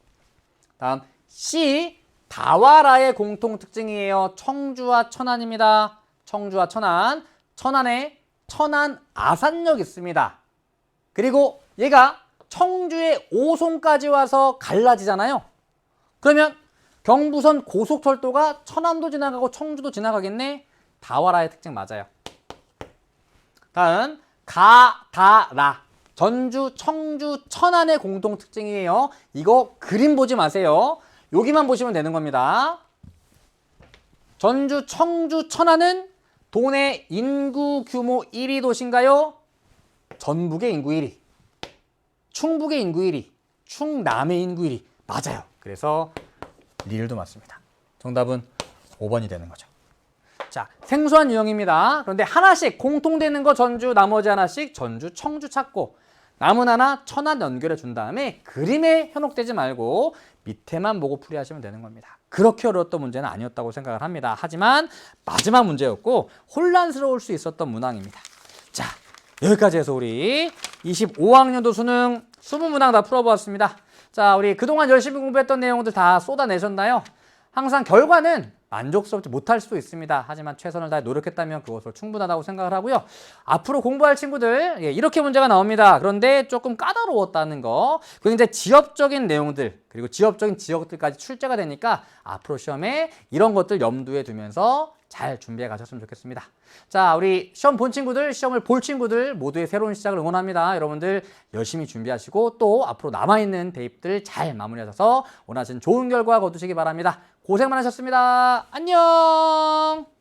다음 C. 다와라의 공통특징이에요. 청주와 천안입니다. 청주와 천안. 천안에 천안 아산역 있습니다. 그리고 얘가 청주에 오송까지 와서 갈라지잖아요. 그러면 경부선 고속철도가 천안도 지나가고 청주도 지나가겠네. 다와라의 특징 맞아요. 다음 가다라. 전주, 청주, 천안의 공통특징이에요. 이거 그림 보지 마세요. 여기만 보시면 되는 겁니다. 전주, 청주, 천안은 도내 인구 규모 1위 도시인가요? 전북의 인구 1위, 충북의 인구 1위, 충남의 인구 1위. 맞아요. 그래서 리을도 맞습니다. 정답은 5번이 되는 거죠. 자, 생소한 유형입니다. 그런데 하나씩 공통되는 거 전주, 나머지 하나씩 전주, 청주 찾고 남은 하나 천안 연결해 준 다음에 그림에 현혹되지 말고 밑에만 보고 풀이하시면 되는 겁니다. 그렇게 어려웠던 문제는 아니었다고 생각을 합니다. 하지만 마지막 문제였고 혼란스러울 수 있었던 문항입니다. 자, 여기까지 해서 우리 25학년도 수능 20문항 다 풀어보았습니다. 자, 우리 그동안 열심히 공부했던 내용들 다 쏟아내셨나요? 항상 결과는 만족스럽지 못할 수도 있습니다. 하지만 최선을 다해 노력했다면 그것으로 충분하다고 생각을 하고요. 앞으로 공부할 친구들 이렇게 문제가 나옵니다. 그런데 조금 까다로웠다는 거, 그리고 이제 지역적인 내용들, 그리고 지역적인 지역들까지 출제가 되니까 앞으로 시험에 이런 것들 염두에 두면서 잘 준비해 가셨으면 좋겠습니다. 자, 우리 시험 본 친구들, 시험을 볼 친구들 모두의 새로운 시작을 응원합니다. 여러분들 열심히 준비하시고 또 앞으로 남아있는 대입들 잘 마무리하셔서 원하시는 좋은 결과 거두시기 바랍니다. 고생 많으셨습니다. 안녕!